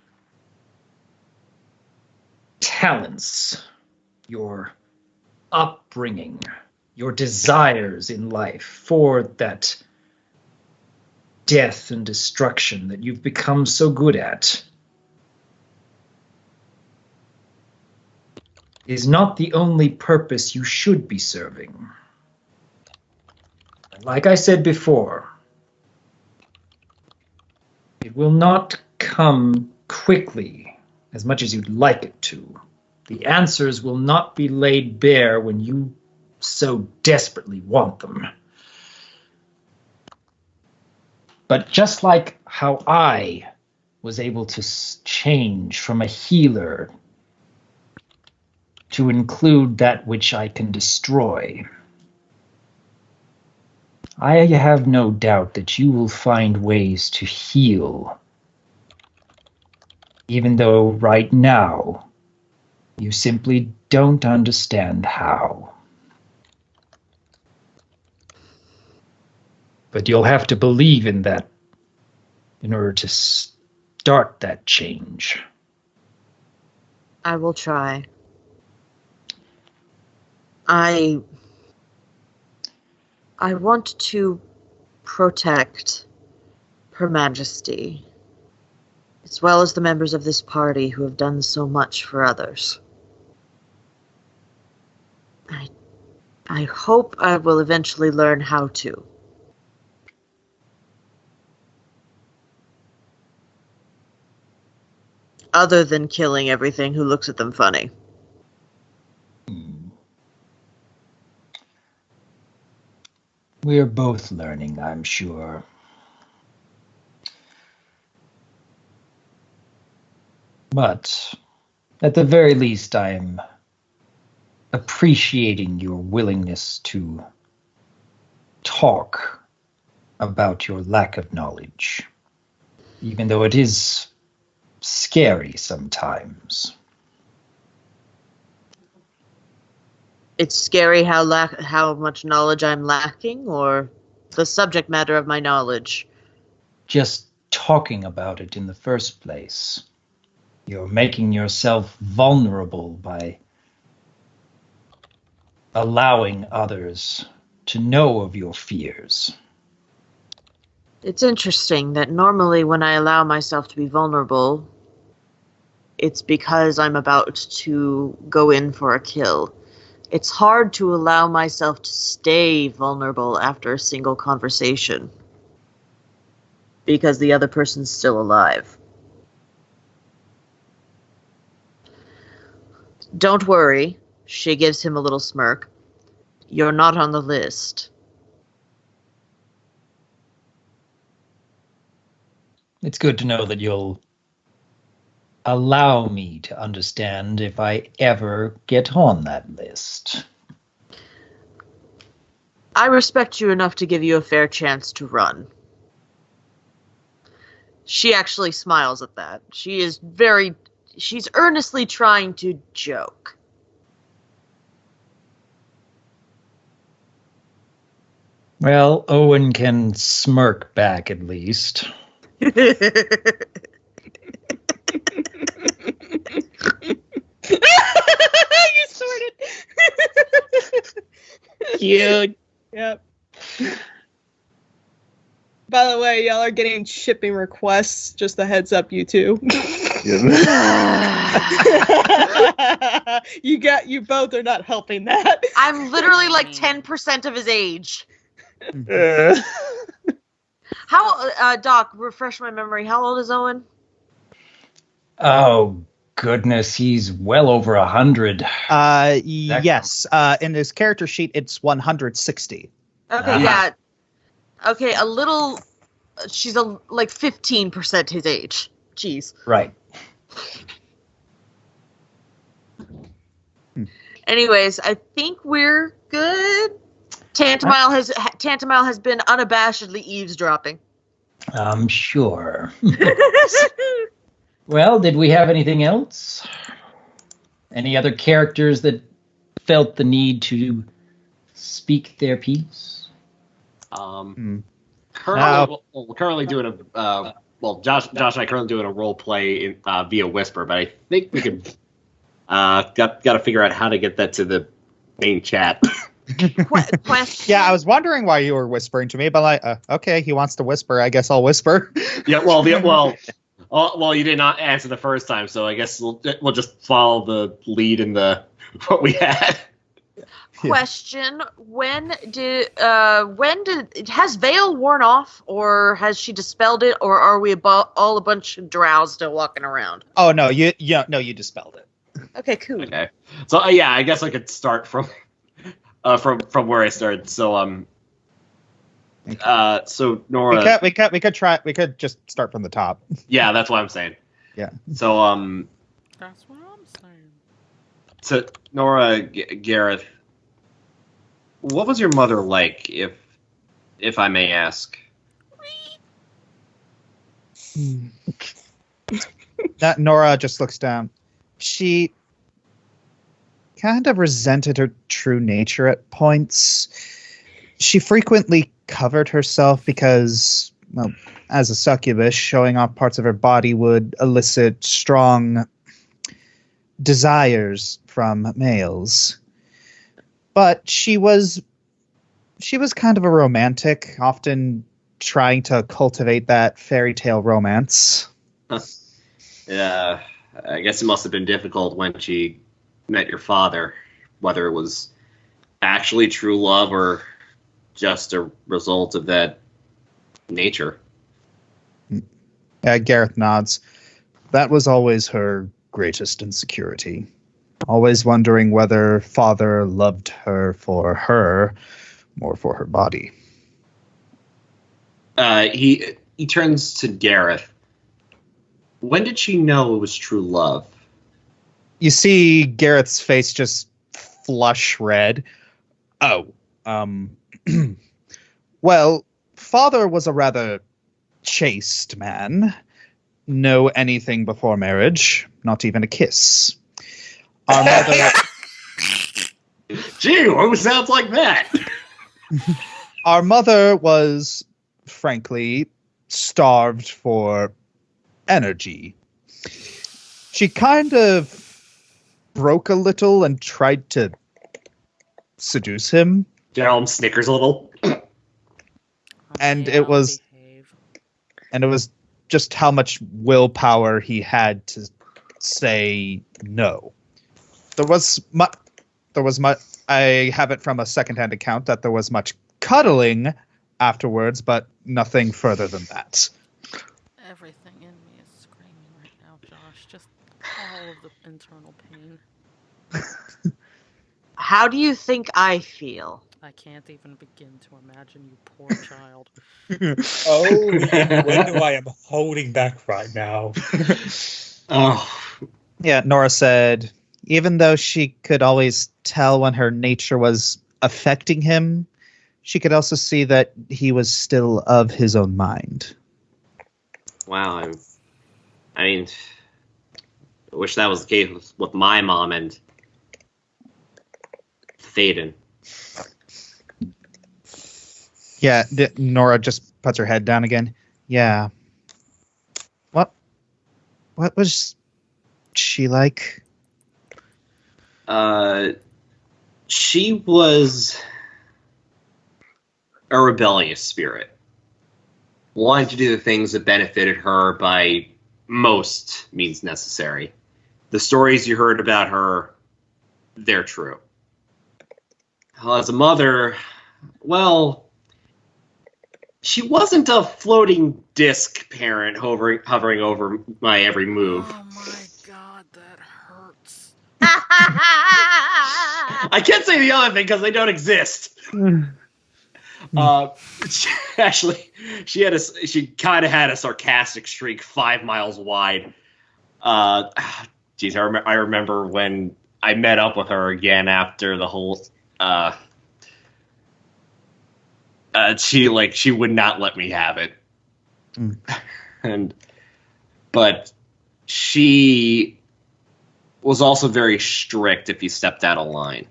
talents, your upbringing, your desires in life for that death and destruction that you've become so good at is not the only purpose you should be serving. Like I said before, it will not come quickly as much as you'd like it to. The answers will not be laid bare when you so desperately want them. But just like how I was able to change from a healer to include that which I can destroy, I have no doubt that you will find ways to heal, even though right now you simply don't understand how. But you'll have to believe in that in order to start that change. I will try. I want to protect Her Majesty, as well as the members of this party who have done so much for others. I hope I will eventually learn how to. Other than killing everything who looks at them funny. We're both learning, I'm sure. But at the very least, I am appreciating your willingness to talk about your lack of knowledge, even though it is scary sometimes. It's scary how much knowledge I'm lacking, or the subject matter of my knowledge? Just talking about it in the first place. You're making yourself vulnerable by allowing others to know of your fears. It's interesting that normally when I allow myself to be vulnerable, it's because I'm about to go in for a kill. It's hard to allow myself to stay vulnerable after a single conversation because the other person's still alive. Don't worry, she gives him a little smirk. You're not on the list. It's good to know that you'll allow me to understand if I ever get on that list. I respect you enough to give you a fair chance to run. She actually smiles at that. She's earnestly trying to joke. Well, Owen can smirk back at least. You sorted. Cute. Yep. By the way, y'all are getting shipping requests. Just a heads up, you two. You both are not helping that. I'm literally like 10% of his age. How, Doc, refresh my memory. How old is Owen? Oh, goodness, he's well over 100. Yes. In his character sheet, it's 160. Okay, yeah. Okay, a little... She's like 15% his age. Jeez. Right. Anyways, I think we're good. Tantamile has been unabashedly eavesdropping. I'm sure. Well, did we have anything else? Any other characters that felt the need to speak their piece? Currently, we're currently doing a Josh and I currently doing a role play via Whisper, but I think we could got to figure out how to get that to the main chat. Question. Yeah, I was wondering why you were whispering to me, but like, okay, he wants to whisper. I guess I'll whisper. Yeah, well, you did not answer the first time, so I guess we'll just follow the lead in what we had. Question: has Veil worn off, or has she dispelled it, or are we all a bunch of drows still walking around? Oh no, you dispelled it. Okay, cool. Okay, so yeah, I guess I could start from where I started. So so Nora, we could just start from the top. Yeah, that's what I'm saying. Yeah. So That's what I'm saying. So Nora, Gareth, what was your mother like, if I may ask? That Nora just looks down. She kind of resented her true nature at points. She frequently covered herself because, well, as a succubus, showing off parts of her body would elicit strong desires from males. But she was kind of a romantic, often trying to cultivate that fairy tale romance. Yeah, I guess it must have been difficult when she met your father, whether it was actually true love or just a result of that nature. Gareth nods. That was always her greatest insecurity. Always wondering whether father loved her or for her body. He turns to Gareth. When did she know it was true love? You see Gareth's face just flush red. Oh, well, father was a rather chaste man. No anything before marriage, not even a kiss. Our mother... Gee, who sounds like that? Our mother was, frankly, starved for energy. She kind of broke a little and tried to seduce him. Gerald snickers a little. And Yeah, it was behave. and it was just how much willpower he had to say no. There was much. I have it from a secondhand account that there was much cuddling afterwards, but nothing further than that. Everything in me is screaming right now, Josh. Just all of the internal pain. How do you think I feel? I can't even begin to imagine you, poor child. Oh, when do I am holding back right now? Oh, Yeah, Nora said, even though she could always tell when her nature was affecting him, she could also see that he was still of his own mind. wow. I mean, I wish that was the case with my mom and Thaden. Yeah, Nora just puts her head down again. Yeah. What was she like? She was a rebellious spirit. Wanted to do the things that benefited her by most means necessary. The stories you heard about her, they're true. As a mother, well, she wasn't a floating disc parent hovering over my every move. Oh my god, that hurts. I can't say the other thing because they don't exist. She kind of had a sarcastic streak 5 miles wide. Geez, I remember when I met up with her again after the whole. She would not let me have it, but she was also very strict if you stepped out of line.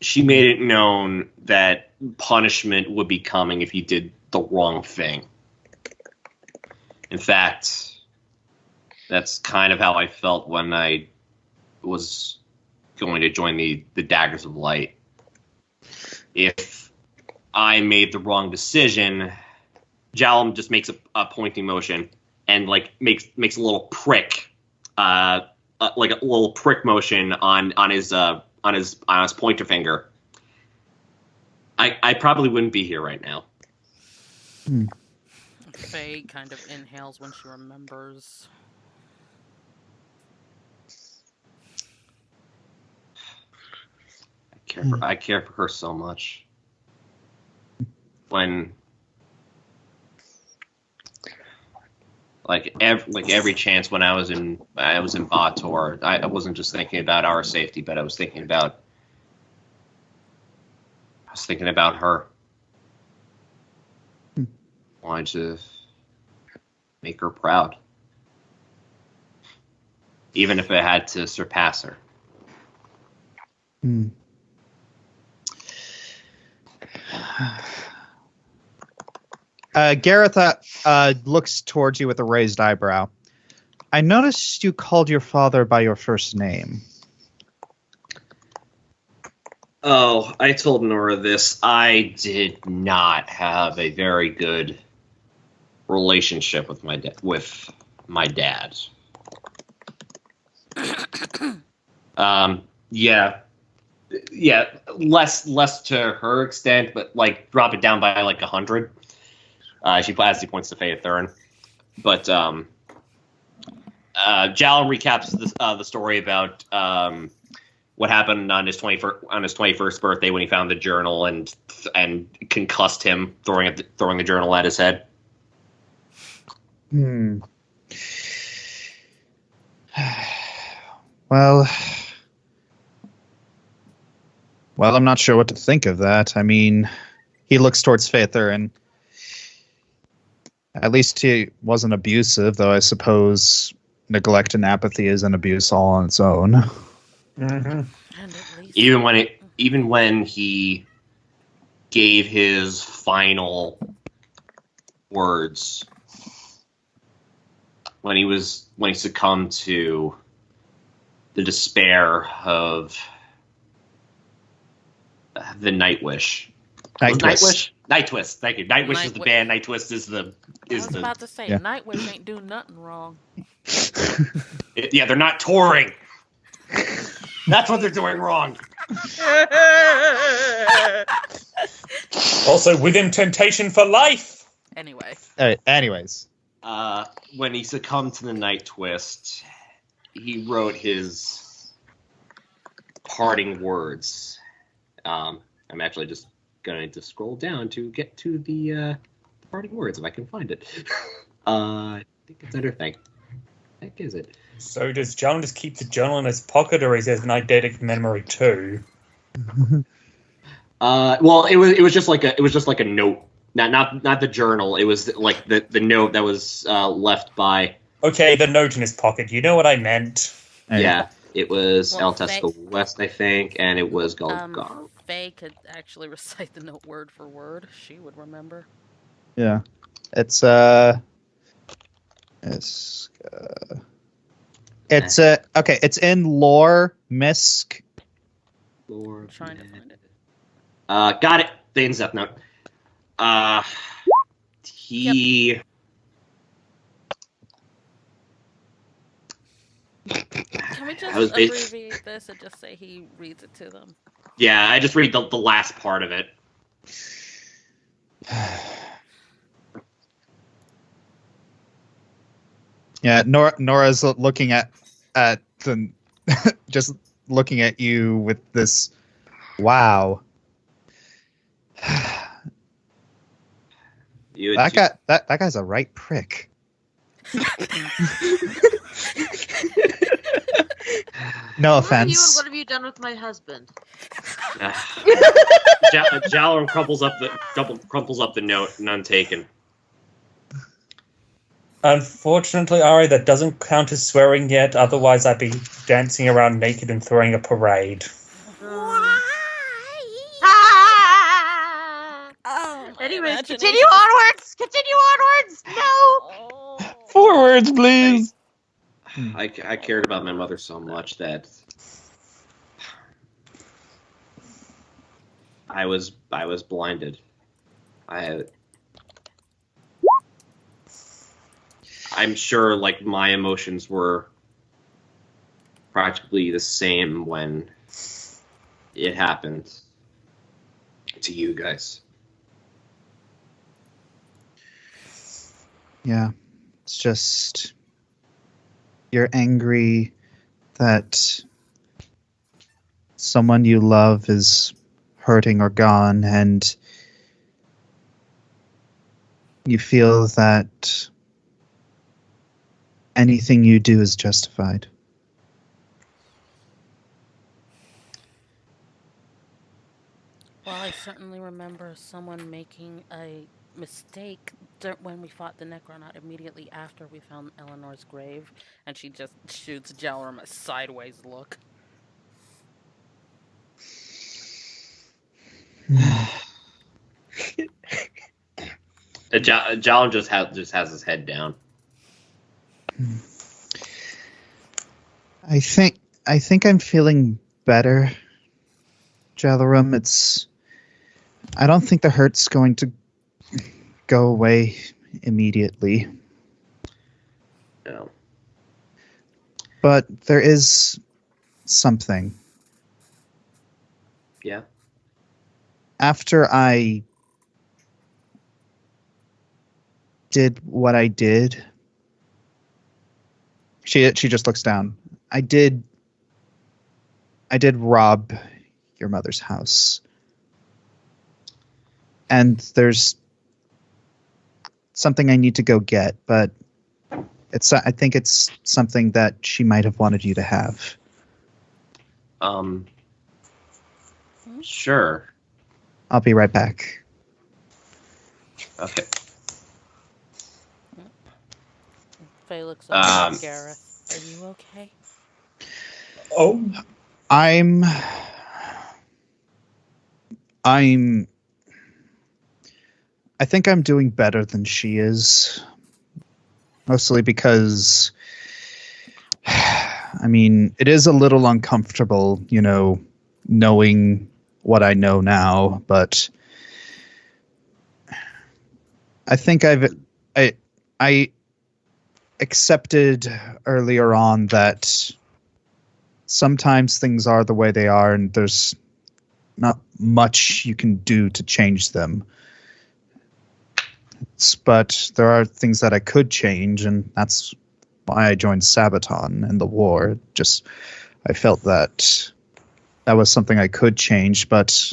She made it known that punishment would be coming if you did the wrong thing. In fact, that's kind of how I felt when I was going to join the Daggers of Light. If I made the wrong decision, Jalum just makes a pointing motion and makes a little prick, like a little prick motion on his pointer finger. I probably wouldn't be here right now. Faye kind of inhales when she remembers. I care for her so much. When every chance when I was in Bator, I wasn't just thinking about our safety, but I was thinking about her. Wanted to make her proud, even if I had to surpass her. Gareth looks towards you with a raised eyebrow. I noticed you called your father by your first name. Oh, I told Nora this. I did not have a very good relationship with my dad. Yeah, less to her extent, but drop it down by 100. She points to Faye Thurin, but Jalum recaps the story about what happened on his 21st birthday when he found the journal and concussed him, throwing the journal at his head. Well, I'm not sure what to think of that. I mean, he looks towards Phaether, and at least he wasn't abusive, though I suppose neglect and apathy is an abuse all on its own. And at least Even when he gave his final words, when he succumbed to the despair of the Night Wish. Night Twist. Night Twist. Thank you. Night Wish is the band. Night Twist is the. I was about to say, yeah. Nightwish ain't do nothing wrong. Yeah, they're not touring. That's what they're doing wrong. Also, within temptation for life. Anyway. All right, anyways. When he succumbed to the Night Twist, he wrote his parting words. I'm actually just going to scroll down to get to the parting words if I can find it. I think it's under thing. Heck is it? So does John just keep the journal in his pocket, or is it an eidetic memory too? Well, it was just like a note, not the journal. It was like the note that was left by. Okay, the note in his pocket. You know what I meant. Yeah, it was Well, El Tesco West, I think, and it was Golgar. Faye could actually recite the note word for word. She would remember. Yeah. It's okay, it's in lore, misc. Lord, Trying to find it. got it. The in-depth note. He. Can we just was abbreviate this and just say he reads it to them? Yeah, I just read the last part of it. Yeah, Nora's looking at the just looking at you with this. Wow. That guy's a right prick. No offense. What have you done with my husband? Jalrum crumples up the note, none taken. Unfortunately, Ari, that doesn't count as swearing yet. Otherwise, I'd be dancing around naked and throwing a parade. Anyways, continue onwards! No! Forwards, please. I cared about my mother so much that I was blinded. I'm sure, like, my emotions were practically the same when it happened to you guys. Yeah, it's just you're angry that someone you love is hurting or gone, and you feel that anything you do is justified. Well, I certainly remember someone making a mistake when we fought the Necronaut immediately after we found Eleanor's grave, and she just shoots Jalrum a sideways look. Jalrum just has his head down. I think I'm feeling better, Jalarum. I don't think the hurt's going to go away immediately. No. But there is something. Yeah. After I did what I did, she just looks down. I did rob your mother's house. And there's something I need to go get, but I think it's something that she might have wanted you to have. Sure. I'll be right back. Okay. Faye looks over at Gareth. Are you okay? Oh. I think I'm doing better than she is. Mostly because, I mean, it is a little uncomfortable, knowing what I know now, but I think I accepted earlier on that sometimes things are the way they are and there's not much you can do to change them. But there are things that I could change, and that's why I joined Sabaton in the war. Just, I felt that was something I could change, but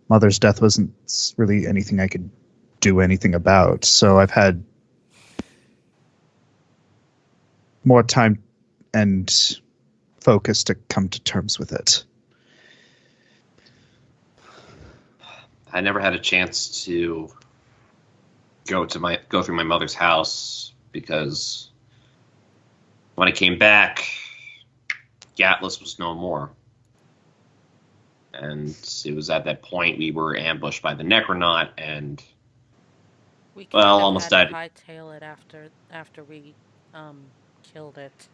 Mother's death wasn't really anything I could do anything about. So I've had more time and focus to come to terms with it. I never had a chance to go through my mother's house because when I came back, Gatlas was no more. And it was at that point we were ambushed by the Necronaut, and We almost had to died. hightail it after we killed it.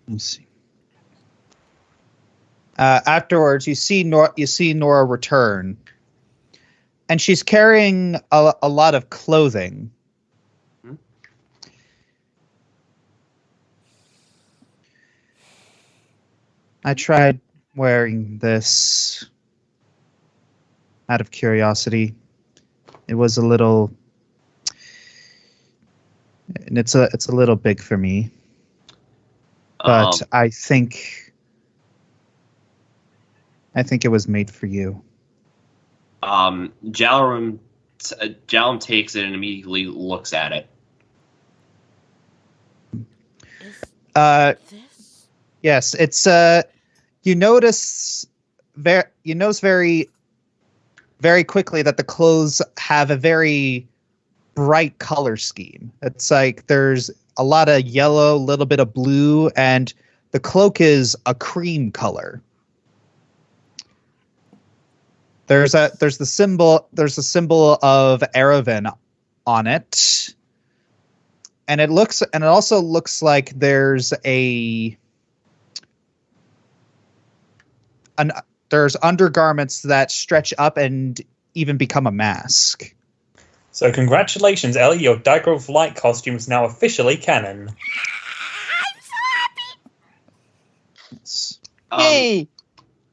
Let's see. Afterwards, you see Nora return, and she's carrying a lot of clothing. Hmm? I tried wearing this out of curiosity. It was a little, and it's a little big for me, but I think it was made for you. Jalum takes it and immediately looks at it. Is this? Yes, it's you notice very very quickly that the clothes have a very bright color scheme. It's like there's a lot of yellow, a little bit of blue, and the cloak is a cream color. There's a symbol of Erevan on it. And it also looks like there's there's undergarments that stretch up and even become a mask. So congratulations, Ellie. Your Digrove Light costume is now officially canon. Hey!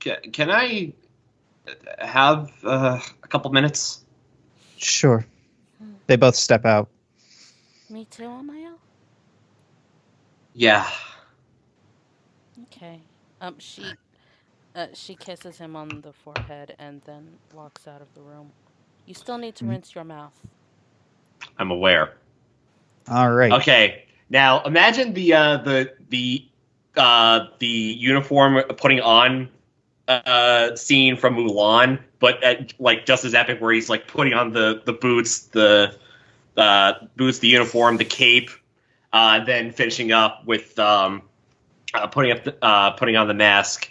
Can I have a couple minutes? Sure. They both step out. Me too, Amayo? Yeah. Okay. She kisses him on the forehead and then walks out of the room. You still need to rinse your mouth. I'm aware. All right. Okay. Now imagine the uniform putting on scene from Mulan, but like just as epic, where he's like putting on the boots, the uniform, the cape, then finishing up with putting on the mask.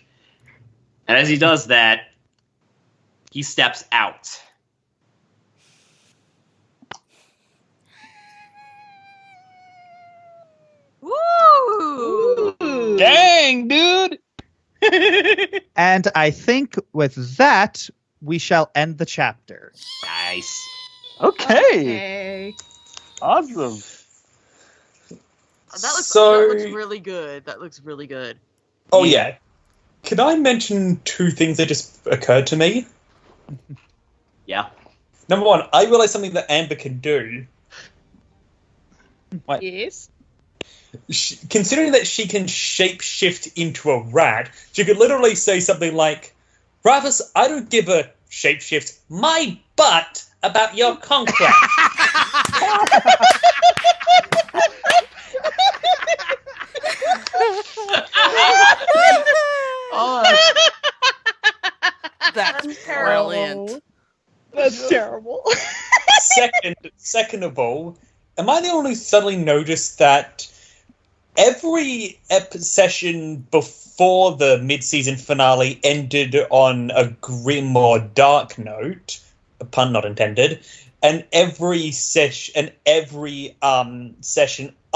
And as he does that, he steps out. Woo! Dang, dude! And I think with that, we shall end the chapter. Nice. Okay. Awesome. That looks really good. That looks really good. Oh, yeah. Can I mention two things that just occurred to me? Yeah. Number one, I realized something that Amber can do. Yes. Considering that she can shapeshift into a rat, she could literally say something like, Ravis, I don't give a shapeshift my butt about your conquest. That's brilliant. That's terrible. Second of all, am I the only who suddenly noticed that every session before the mid-season finale ended on a grim or dark note, a pun not intended, and every session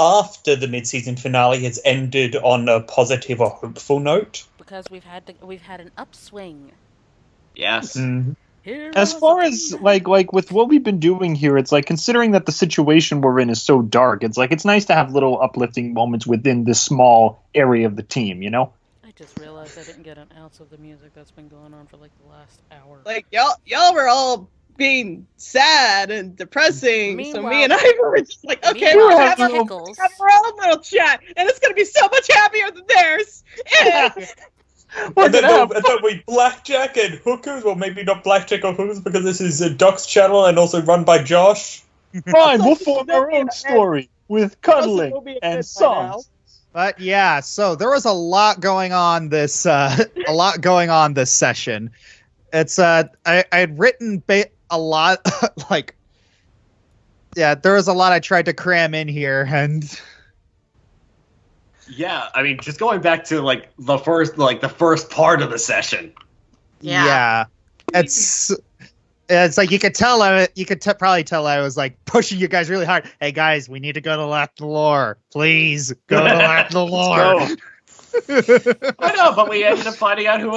after the mid-season finale has ended on a positive or hopeful note. Because we've had an upswing. Yes. As far as like with what we've been doing here, it's like considering that the situation we're in is so dark, it's like it's nice to have little uplifting moments within this small area of the team, you know? I just realized I didn't get an ounce of the music that's been going on for like the last hour. Like y'all were all being sad and depressing, so me and I were just like, okay, we're having our own little chat, and it's gonna be so much happier than theirs. And then we blackjack and hookers, or maybe not blackjack or hookers because this is a Doc's channel and also run by Josh. Fine, we'll form our own story with cuddling and songs. But yeah, so there was a lot going on this session. It's I had written a lot like there was a lot I tried to cram in here, and yeah, I mean, just going back to like the first part of the session. Yeah. It's like you could tell probably tell I was like pushing you guys really hard. Hey guys, we need to go to Lack the Lore. Please go to Lack the Lore. I know, but we ended up finding out who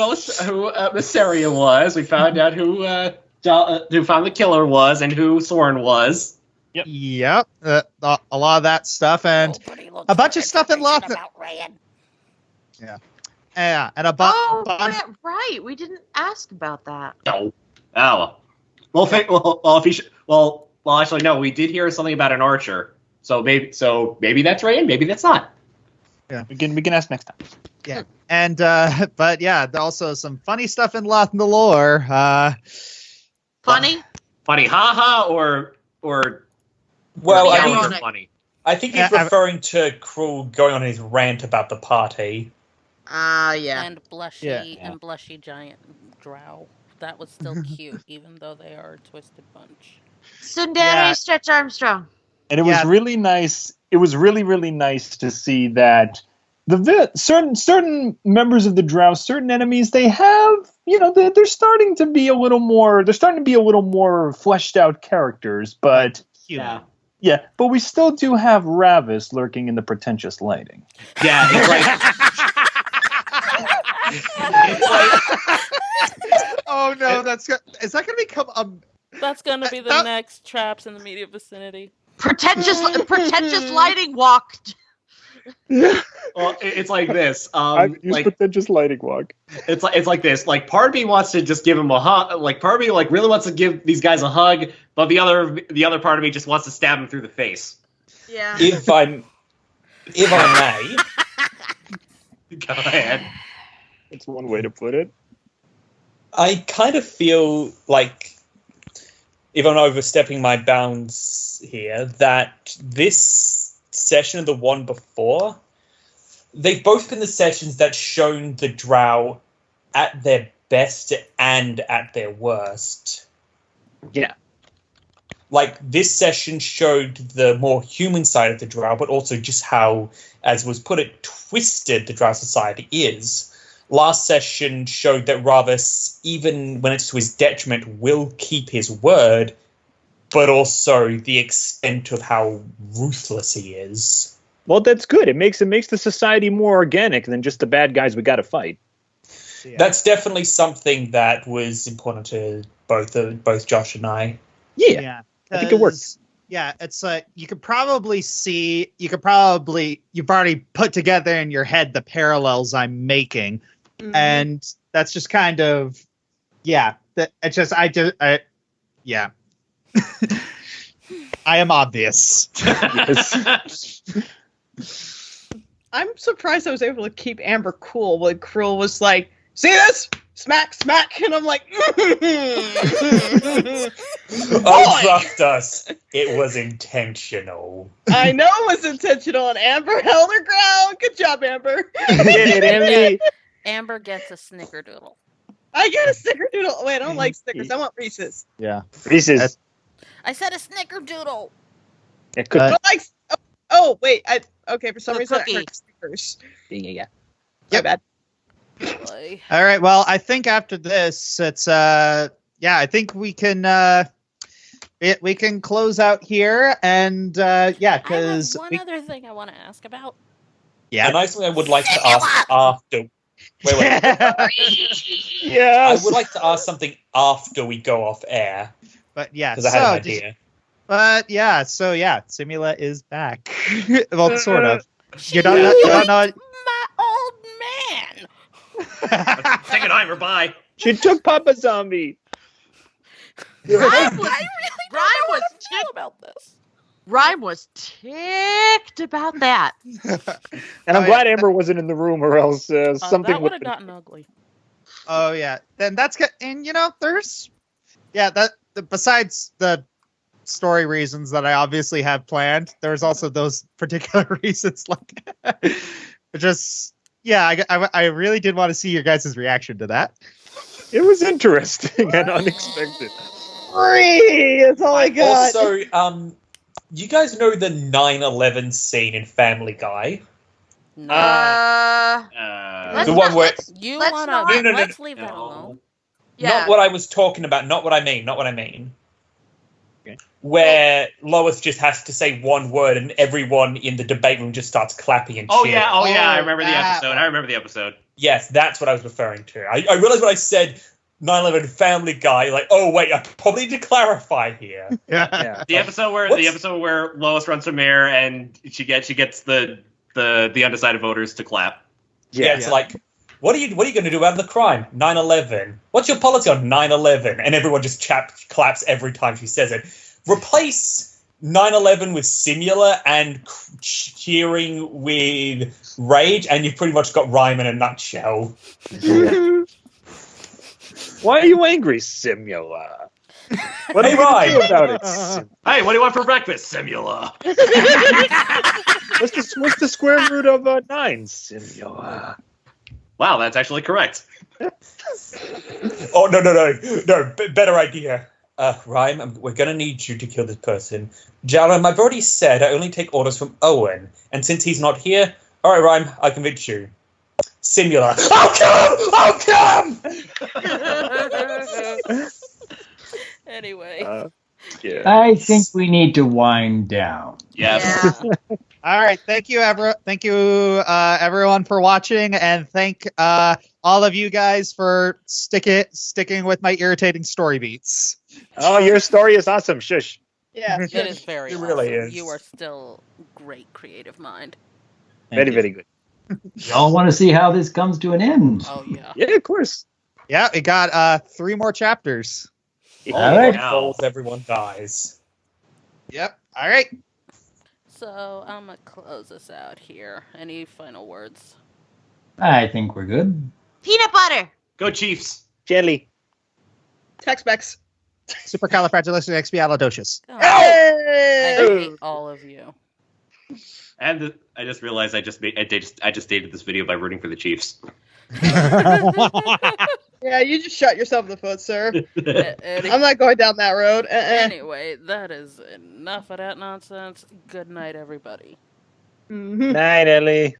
Mysteria was. We found out who found the killer was and who Soren was. Yep. A lot of that stuff and a bunch of stuff in Loth. Yeah. Yeah, and right. We didn't ask about that. No. Oh. Well, actually, no. We did hear something about an archer. So maybe that's Rayan. Maybe that's not. Yeah. We can ask next time. Yeah. And but yeah, also some funny stuff in Loth the Lore. Funny, haha, or. Well, I think he's referring to Krull going on his rant about the party. Yeah. And blushy giant drow. That was still cute, even though they are a twisted bunch. Sundari Stretch Armstrong. And it was really nice. It was really, really nice to see that certain members of the Drow, certain enemies, they have, they're starting to be a little more fleshed out characters, but yeah, but we still do have Ravis lurking in the pretentious lighting. Yeah, it's like oh no, is that going to become That's going to be the next traps in the immediate vicinity. Pretentious lighting walk. Well, it's like this. I've used pretentious lighting walk. It's like this. Like, part of me wants to just give him a hug. Like, part of me really wants to give these guys a hug, but the other part of me just wants to stab him through the face. Yeah. If I may, go ahead. That's one way to put it. I kind of feel like, if I'm overstepping my bounds here, that this session and the one before, they've both been the sessions that shown the Drow at their best and at their worst. Yeah. Like, this session showed the more human side of the Drow, but also just how, as was put it, twisted the Drow society is. Last session showed that Ravis, even when it's to his detriment, will keep his word, but also the extent of how ruthless he is. Well, that's good. It makes the society more organic than just the bad guys we got to fight. Yeah. That's definitely something that was important to both Josh and I. Yeah. I think it works. Yeah, it's you've already put together in your head the parallels I'm making, and that's just kind of I am obvious. Yes. I'm surprised I was able to keep Amber cool when Krull was like, "See this? Smack, smack," and I'm like, "Oh, trust us, it was intentional." I know it was intentional, and Amber held her ground. Good job, Amber. Amber gets a snickerdoodle. I get a snickerdoodle. Wait, I don't like Snickers. I want Reese's. Yeah, Reese's. I said a snickerdoodle. It could. Oh, wait. Okay, for some reason cookie. I heard Snickers. Yeah. My bad. All right. Well, I think after this, it's I think we can we can close out here, and yeah, I have because one other thing I want to ask about. yeah, And I think I would like to ask after. Wait. I Yes. would like to ask something after we go off air but yeah, because I had an so idea. Simula is back. Well, sort of. You don't know. My old man. Second bye. She took Papa Zombie. I really don't know how to feel about this. Rhyme was ticked about that. And I'm Oh, glad yeah. Amber wasn't in the room, or else something That would would have gotten ugly. Oh yeah, then that's good. And there's besides the story reasons that I obviously have planned, there's also those particular reasons. Like, I really did want to see your guys' reaction to that. It was interesting and unexpected. That's all I got. Also, you guys know the 9/11 scene in Family Guy? No. Let's The one not- where- let's- You let's wanna not- No, let's leave that alone. Yeah. Not what I was talking about. Not what I mean. Okay. Where Lois just has to say one word and everyone in the debate room just starts clapping and cheering. I Oh, remember the that episode. one. I remember the episode. Yes, that's what I was referring to. I realized when I said 9/11 Family Guy, like, oh wait, I probably need to clarify here. Yeah. The episode where Lois runs for mayor and she gets the undecided voters to clap. Yeah, it's like, what are you going to do about the crime? 9/11. What's your policy on 9/11? And everyone just claps every time she says it. Replace 9/11 with Simula and cheering with rage, and you've pretty much got rhyme in a nutshell. Why are you angry, Simula? What Hey, are you gonna do Ryan. about it? Sim? Hey, what do you want for breakfast, Simula? What's the square root of 9, Simula? Wow, that's actually correct. Oh, no, better idea. Rhyme, we're going to need you to kill this person. Jalen, I've already said I only take orders from Owen, and since he's not here, all right, Rhyme, I convince you. Simula. I'll kill him! Anyway. Yeah. I think we need to wind down. Yes. Yeah. All right. Thank you, everyone, for watching, and thank all of you guys for sticking with my irritating story beats. Oh, your story is awesome. Shush. Yeah. It is very It awesome. really is. You are still great creative mind. Very, very good. Y'all want to see how this comes to an end? Oh yeah. Yeah, of course. Yeah, we got 3 more chapters. All right. Wow. Everyone dies. Yep. All right. So I'm gonna close this out here. Any final words? I think we're good. Peanut butter. Go Chiefs. Jelly. Tex-Mex. Supercalifragilisticexpialidocious. Oh, I hate all of you. And I just realized I just dated this video by rooting for the Chiefs. Yeah, you just shot yourself in the foot, sir. Any- I'm not going down that road. Anyway, that is enough of that nonsense. Good night, everybody. Mhm. Night, Ellie.